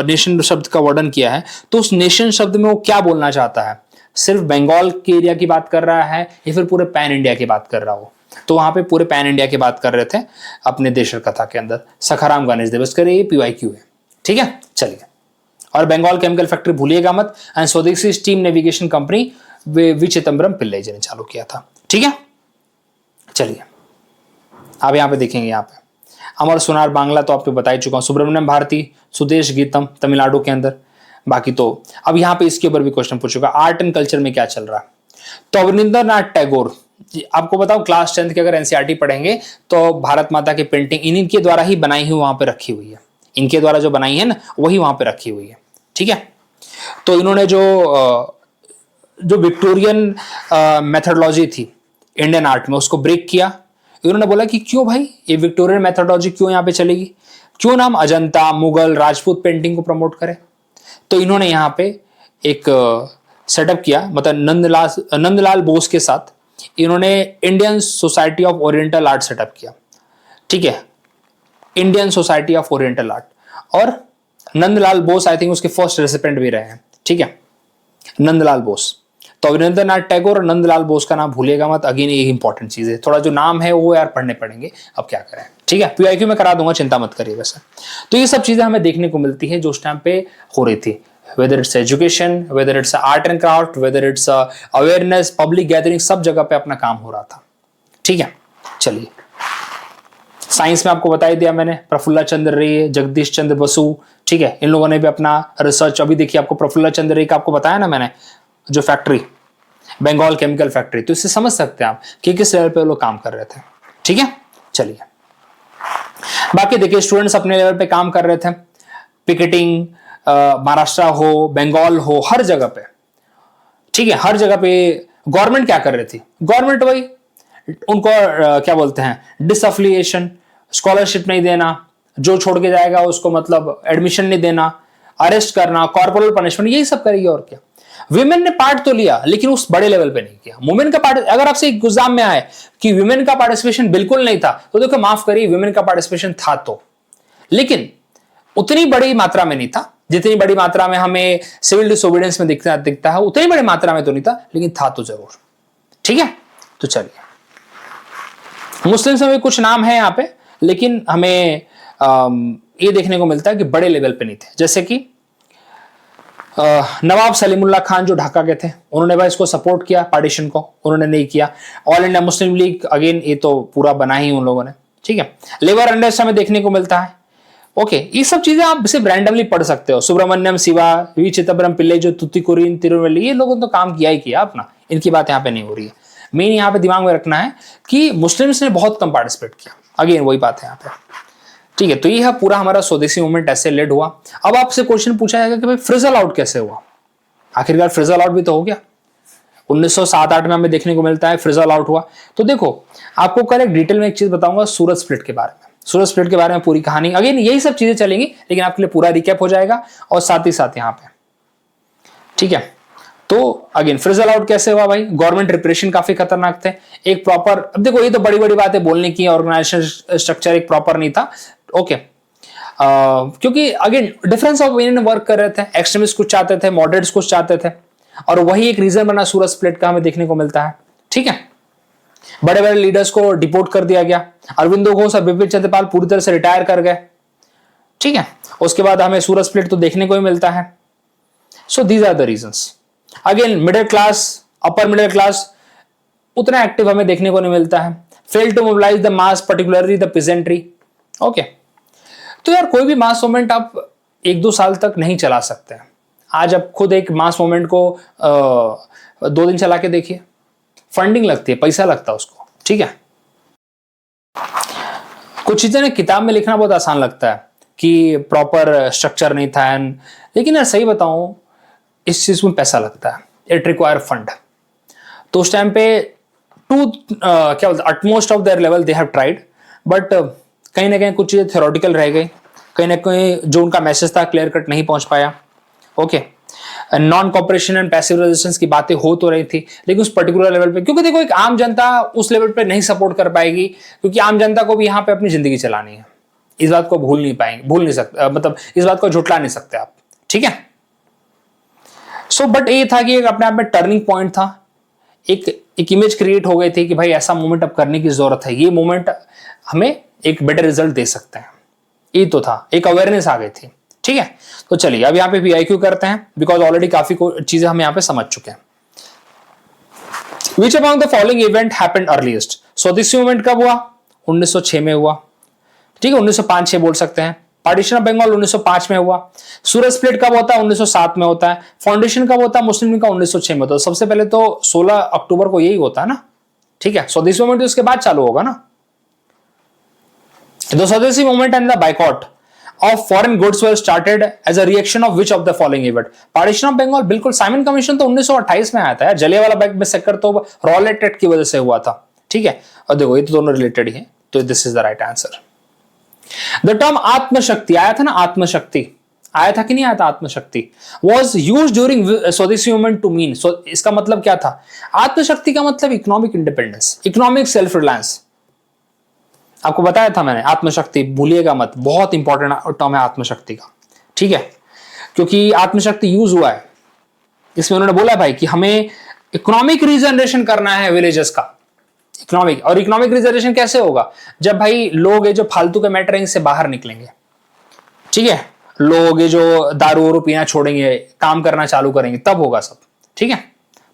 नेशन शब्द का वर्णन किया है, तो उस नेशन शब्द में वो क्या बोलना चाहता है, सिर्फ बंगाल के एरिया की बात कर रहा है या फिर पूरे पैन इंडिया की बात कर रहा हो। तो वहां पे पूरे पैन इंडिया की बात कर रहे थे अपने देशर कथा के अंदर। सखाराम गणेश देवस्कर, ये PYQ है। ठीक है, चलिए। और बंगाल केमिकल फैक्ट्री भूलिएगा मत। And Swadeshi steam navigation company V Chidambaram Pillai ji ने चालू किया था। ठीक है, चलिए अब यहाँ पे देखेंगे। यहाँ पे अमर सोनार बांग्ला तो आपको बता ही चुका हूँ। सुब्रमण्यम भारती स्वदेश गीतम तमिलनाडु के अंदर। बाकी तो अब यहाँ पे इसके ऊपर भी क्वेश्चन पूछूंगा, आर्ट एंड कल्चर में क्या चल रहा है। तो अवनिंद्रनाथ टैगोर, आपको बताओ क्लास 10th के अगर एनसीईआरटी पढ़ेंगे तो भारत माता की पेंटिंग इन्हीं के द्वारा ही बनाई हुई वहां पे रखी हुई है। इनके द्वारा जो बनाई है ना वही वहां पे रखी हुई है। ठीक है, तो इन्होंने जो विक्टोरियन मेथोडोलॉजी थी इंडियन आर्ट में उसको ब्रेक किया। इन्होंने बोला कि क्यों भाई ये विक्टोरियन मेथोडोलॉजी क्यों यहाँ पे चलेगी, क्यों ना हम अजंता मुगल राजपूत पेंटिंग को प्रमोट करें। तो इन्होंने यहाँ पे एक सेटअप किया, मतलब नंदलाल बोस के साथ इन्होंने Indian society of oriental art setup किया। ठीक है, Indian society of oriental art, और नंदलाल बोस आई थिंक उसके फर्स्ट रेसिपेंट भी रहे हैं। ठीक है, नंदलाल बोस। तो अवनिंद्रनाथ टैगोर और नंदलाल बोस का नाम भूलिएगा मत। अगेन एक इंपॉर्टेंट चीज है, थोड़ा जो नाम है वो यार पढ़ने पड़ेंगे, अब क्या करें। ठीक है, PYQ में करा दूंगा, चिंता मत करिए वैसे। तो ये सब चीजें हमें देखने को मिलती है जो उस टाइम पे हो रही थी, whether it's education, whether it's art and craft, whether it's awareness, public gathering, सब जगह पे अपना काम हो रहा था। ठीक है, चलिए। साइंस में आपको बता ही दिया मैंने, प्रफुल्ला चंद्र रे, जगदीश चंद्र बसु। ठीक है, इन लोगों ने भी अपना रिसर्च, अभी देखिए आपको प्रफुल्ला चंद्र रे का आपको बताया ना मैंने, जो फैक्ट्री बंगाल केमिकल फैक्ट्री, तो इससे समझ सकते हैं आप कि किस लेवल पे लोग काम कर रहे थे। ठीक है, चलिए। बाकी देखिए स्टूडेंट्स अपने लेवल पे काम कर रहे थे, पिकेटिंग, महाराष्ट्र हो, बंगाल हो, हर जगह पे। ठीक है, हर जगह पे गवर्नमेंट क्या कर रही थी, गवर्नमेंट वही उनको क्या बोलते हैं डिसअफिलिएशन, स्कॉलरशिप नहीं देना, जो छोड़ के जाएगा उसको मतलब एडमिशन नहीं देना, अरेस्ट करना, कॉर्पोरल पनिशमेंट, यही सब करेगी। और क्या, विमेन ने पार्ट तो लिया लेकिन उस बड़े लेवल पे नहीं किया। वुमेन का पार्ट, अगर आपसे एग्जाम में आए कि विमेन का पार्टिसिपेशन बिल्कुल नहीं था, तो देखो माफ करिए, विमेन का पार्टिसिपेशन था तो, लेकिन उतनी बड़ी मात्रा में नहीं था जितनी बड़ी मात्रा में हमें सिविल डिसोबीडियंस में दिखता है, उतनी बड़ी मात्रा में तो नहीं था, लेकिन था तो जरूर। ठीक है, तो चलिए। मुस्लिम्स में भी कुछ नाम है यहाँ पे, लेकिन हमें ये देखने को मिलता है कि बड़े लेवल पे नहीं थे। जैसे कि नवाब सलीमुल्लाह खान जो ढाका के थे, उन्होंने भाई इसको सपोर्ट किया, पार्टीशन को उन्होंने नहीं किया। All India Muslim league, again ये तो पूरा बना ही उन लोगों ने। ठीक है, लेबर अनरेस्ट हमें देखने को मिलता है। ओके, ये सब चीजें आप सिर्फ रैंडमली पढ़ सकते हो। सुब्रमण्यम शिवा, वी चिदम्बरम पिल्लई, जो तुतिकोरिन, तिरुवल्ली, ये लोगों ने तो काम किया ही किया अपना, इनकी बात यहाँ पे नहीं हो रही है। मेन यहाँ पे दिमाग में रखना है कि मुस्लिम्स ने बहुत कम पार्टिसिपेट किया, अगेन वही बात है यहाँ पे। ठीक है, तो ये है पूरा हमारा स्वदेशी मूवमेंट ऐसे लेड हुआ। अब आपसे क्वेश्चन पूछा जाएगा कि भाई फ्रिजल आउट कैसे हुआ, आखिरकार फ्रिजल आउट भी तो हो गया। 1907-8 में हमें देखने को मिलता है फ्रिजल आउट हुआ। तो देखो आपको करेक्ट डिटेल में एक चीज बताऊंगा सूरज स्प्लिट के बारे में, सूरज स्प्लिट के बारे में पूरी कहानी, अगेन यही सब चीजें चलेंगी, लेकिन आपके लिए पूरा रिकैप हो जाएगा और साथ ही साथ यहाँ पे। ठीक है, तो अगेन फ्रिजल आउट कैसे हुआ भाई, गवर्नमेंट रिप्रेशन काफी खतरनाक थे। एक प्रॉपर, अब देखो ये तो बड़ी बड़ी बातें बोलने की, ऑर्गेनाइजेशन स्ट्रक्चर एक प्रॉपर नहीं था। ओके, क्योंकि again difference of opinion work कर रहे थे, एक्सट्रीमिस्ट कुछ चाहते थे, मॉडरेट्स कुछ चाहते थे, और वही एक रीजन बना सूरज स्प्लिट का हमें देखने को मिलता है। ठीक है, बड़े बड़े लीडर्स को डिपोर्ट कर दिया गया, अरविंदो घोष और बिपिन चंद्रपाल पूरी तरह से रिटायर कर गए। ठीक है, उसके बाद हमें सूरज स्प्लिट तो देखने को ही मिलता है। So these are the reasons. Again middle class, upper middle class उतना एक्टिव हमें देखने को नहीं मिलता है। Fail to mobilise the mass, particularly the peasantry. Okay, तो यार कोई भी मास मूवमेंट आप 1-2 साल तक नहीं चला सकते हैं। आज आप खुद एक मास मूवमेंट को 2 दिन चला के देखिए, फंडिंग लगती है, पैसा लगता है उसको। ठीक है, कुछ चीजें ना किताब में लिखना बहुत आसान लगता है कि प्रॉपर स्ट्रक्चर नहीं था, लेकिन यार सही बताऊं इस चीज में पैसा लगता है, इट रिक्वायर फंड। तो उस टाइम पे क्या बोलते utmost of their level they have tried, but कहीं ना कहीं कुछ चीजें थ्योरेटिकल रह गई, कहीं ना कहीं जो उनका मैसेज था क्लियर कट नहीं पहुंच पाया। Okay, non cooperation and passive resistance की बातें हो तो रही थी, लेकिन उस पर्टिकुलर लेवल पे, क्योंकि देखो एक आम जनता उस लेवल पे नहीं सपोर्ट कर पाएगी, क्योंकि आम जनता को भी यहाँ पे अपनी जिंदगी चलानी है। इस बात को भूल नहीं सकते, मतलब इस बात को झुटला नहीं सकते आप, ठीक है। सो बट ये था कि एक अपने आप में टर्निंग पॉइंट था, एक इमेज क्रिएट हो गई थी कि भाई ऐसा मूवमेंट अब करने की जरूरत है, ये मूवमेंट हमें एक बेटर रिजल्ट दे सकते हैं, ये तो था, एक अवेयरनेस आ गई थी, ठीक है। तो चलिए अब यहाँ पे VIQ करते हैं, बिकॉज ऑलरेडी काफी चीजें हम यहाँ पे समझ चुके हैं। Which among the following event happened earliest? स्वदेशी मूवमेंट कब हुआ? 1906 में हुआ, ठीक है, 1905-6 बोल सकते हैं। पार्टीशन ऑफ बंगाल 1905 में हुआ। सूरत स्प्लिट कब होता है? 1907 में होता है। फाउंडेशन कब होता है मुस्लिम लीग का? 1906 में होता है। सबसे पहले तो 16 अक्टूबर को यही होता है ना, ठीक है। स्वदेशी मूवमेंट उसके बाद चालू होगा ना। The Swadeshi movement and the boycott of foreign goods were started as a reaction of which of the following event? Partition of Bengal, बिल्कुल। साइमन कमीशन तो 1928 में आया था यार, जलियांवाला बाग मैसेकर तो रॉलेट एक्ट की वजह से हुआ था, ठीक है। और देखो ये तो दोनों रिलेटेड ही हैं, तो this is the right answer. The term Atmashakti आया था ना, आत्मशक्ति आया था कि नहीं आया था? आत्मशक्ति वॉज यूज ड्यूरिंग स्वदेशी मूवमेंट टू मीन, इसका मतलब क्या था? आत्मशक्ति का मतलब economic independence, economic self reliance. आपको बताया था मैंने, आत्मशक्ति भूलिएगा मत, बहुत इंपॉर्टेंट टर्म है आत्मशक्ति का, ठीक है। क्योंकि आत्मशक्ति यूज हुआ है, इसमें उन्होंने बोला भाई कि हमें इकोनॉमिक रीजनरेशन करना है विलेजेस का, इकोनॉमिक। और इकोनॉमिक रीजनरेशन कैसे होगा? जब भाई लोग ये जो फालतू के मैटर से बाहर निकलेंगे, ठीक है, लोग ये जो दारू वारू पीना छोड़ेंगे, काम करना चालू करेंगे, तब होगा सब, ठीक है।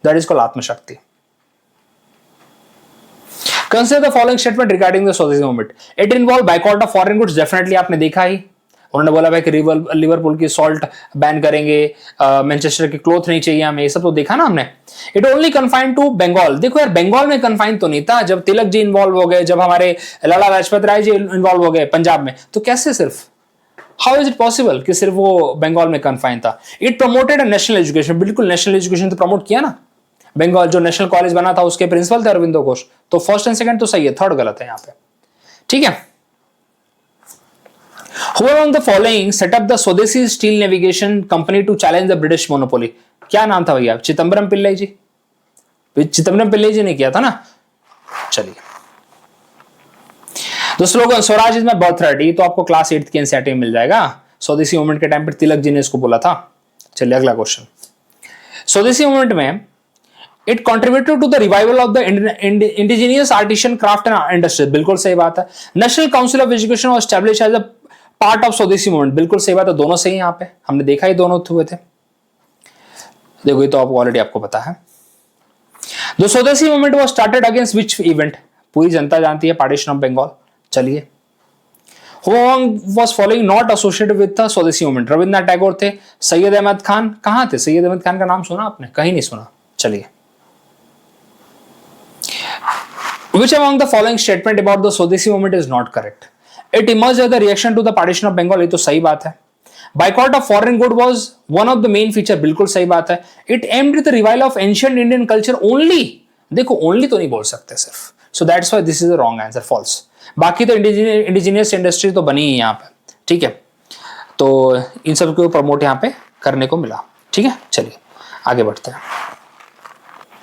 That is called Atmashakti. Consider the following statement regarding the Swadeshi movement. It involve boycott of foreign goods, definitely आपने देखा ही। उन्होंने बोला भाई कि लिवरपूल की सॉल्ट बैन करेंगे, मैनचेस्टर की क्लोथ नहीं चाहिए हमें, ये सब तो देखा ना हमने। It only confined to Bengal, देखो यार बंगाल में कन्फाइंड तो नहीं था, जब तिलक जी इन्वॉल्व हो गए, जब हमारे लाला लाजपत राय जी इन्वॉल्व हो गए पंजाब में, तो कैसे सिर्फ, हाउ इज इट पॉसिबल कि सिर्फ वो बंगाल में कन्फाइंड था? It promoted a national education, बिल्कुल नेशनल एजुकेशन तो प्रमोट किया ना। बंगाल जो नेशनल कॉलेज बना था उसके प्रिंसिपल थे अरविंदो घोष, तो फर्स्ट एंड सेकंड तो सही है, थर्ड गलत है यहाँ पे, ठीक है। Who among the following set up the swadeshi steel navigation company to challenge the British monopoly? क्या नाम था भैया? चिदम्बरम पिल्लाई जी, चिदम्बरम पिल्लाई जी ने किया था ना। चलिए, तो slogan Swaraj is my birthright, ये तो आपको क्लास 8 की एनसीईआरटी में मिल जाएगा। स्वदेशी मूवमेंट के टाइम पर तिलक जी ने इसको बोला था। चलिए अगला क्वेश्चन। स्वदेशी मूवमेंट में It contributed to the revival of the indigenous artisan craft and industry, बिल्कुल सही बात है। National Council of Education was established as a part of स्वदेशी मूवमेंट, बिल्कुल सही बात है। दोनों सही यहाँ पे, हमने देखा ही दोनों हुए थे। देखो ये तो आपको ऑलरेडी आपको पता है। The Swadeshi movement was started against which event? पूरी जनता जानती है, पार्टीशन ऑफ बंगाल। चलिए, Who was following not associated with the Swadeshi movement? Rabindranath Tagore थे। सैयद अहमद खान कहाँ थे? सैयद अहमद खान का नाम सुना आपने? कहीं नहीं सुना। चलिए, Which among the following statement about the स्वदेशी movement is not correct? It emerged as a reaction to the partition of Bengal, ये तो सही बात है। Boycott of foreign good was one of the main feature, बिल्कुल सही बात है। It aimed at the revival of ancient Indian culture only, देखो only तो नहीं बोल सकते सिर्फ, so that's why this is the wrong answer, false। बाकी तो इंडिजिनियस इंडस्ट्री तो बनी ही यहाँ पे, ठीक है, तो इन सब को प्रमोट यहाँ पे करने को मिला, ठीक है। चलिए आगे बढ़ते हैं।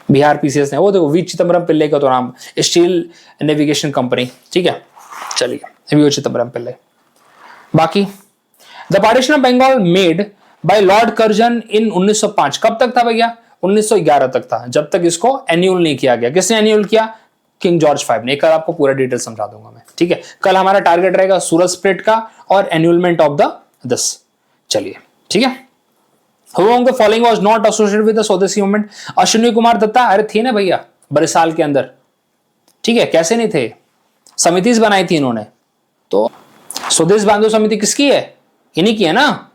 बिहार पीसीएस ने, वो देखो वी चिदम्बरम पिल्ले का तो नाम, स्टील नेविगेशन कंपनी, ठीक है। चलिए वी चिदम्बरम पिल्ले। बाकी the partition of Bengal made by Lord Curzon in 1905, कब तक था भैया? 1911 तक था, जब तक इसको एन्यूल नहीं किया गया। किसने एन्यूल किया? किंग जॉर्ज 5 ने। कल आपको पूरा डिटेल समझा दूंगा मैं, ठीक है। कल हमारा टारगेट रहेगा सूरत स्प्लिट का और एन्यूलमेंट ऑफ द 10। चलिए ठीक है। Who among the following was not associated with the Swadeshi movement? Ashwini Kumar Dutta, अरे थे ना भैया बरिसाल के अंदर, ठीक है, कैसे नहीं थे, समिति बनाई थी इन्होंने। तो स्वदेश बांधो समिति किसकी है? इन्हीं की है ना।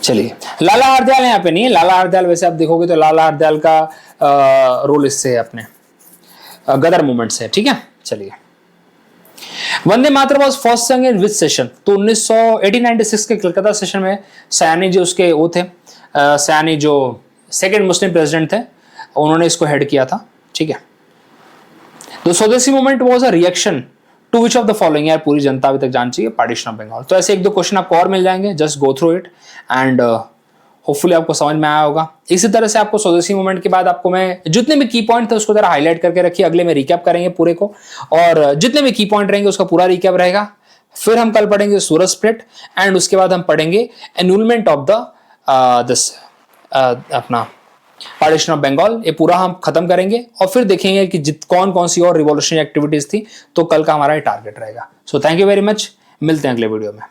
चलिए, लाला हरदयाल यहाँ पे नहीं है। लाला हरदयाल वैसे आप देखोगे तो लाला हरदयाल का रोल इससे है, अपने गदर मूवमेंट से, ठीक है। चलिए, वंदे मातरम वाज फर्स्ट संग इन विच सेशन? तो 1896 के कलकत्ता सेशन में सयानी जी उसके वो थे, सयानी जो सेकंड मुस्लिम प्रेसिडेंट थे, उन्होंने इसको हेड किया था, ठीक है। तो swadeshi movement was a reaction to which of the following, यार पूरी जनता अभी तक जान चाहिए, पार्टीशन ऑफ बंगाल। तो ऐसे एक दो क्वेश्चन आपको और मिल जाएंगे, just go through it and hopefully आपको समझ में आया होगा। इसी तरह से आपको स्वदेशी मूवमेंट के बाद आपको मैं जितने भी की पॉइंट थे उसको जरा हाईलाइट करके रखिए, अगले में रिकैप करेंगे पूरे को, और जितने भी की पॉइंट रहेंगे उसका पूरा रिकैप रहेगा। फिर हम कल पढ़ेंगे सूरत स्प्लिट, एंड उसके बाद हम पढ़ेंगे एनुलमेंट ऑफ द दिस अपना पार्टीशन ऑफ बंगाल। ये पूरा हम खत्म करेंगे और फिर देखेंगे कि कौन कौन सी और रिवॉल्यूशनरी एक्टिविटीज थी। तो कल का हमारा ये टारगेट रहेगा। So thank you very much, मिलते हैं अगले वीडियो में।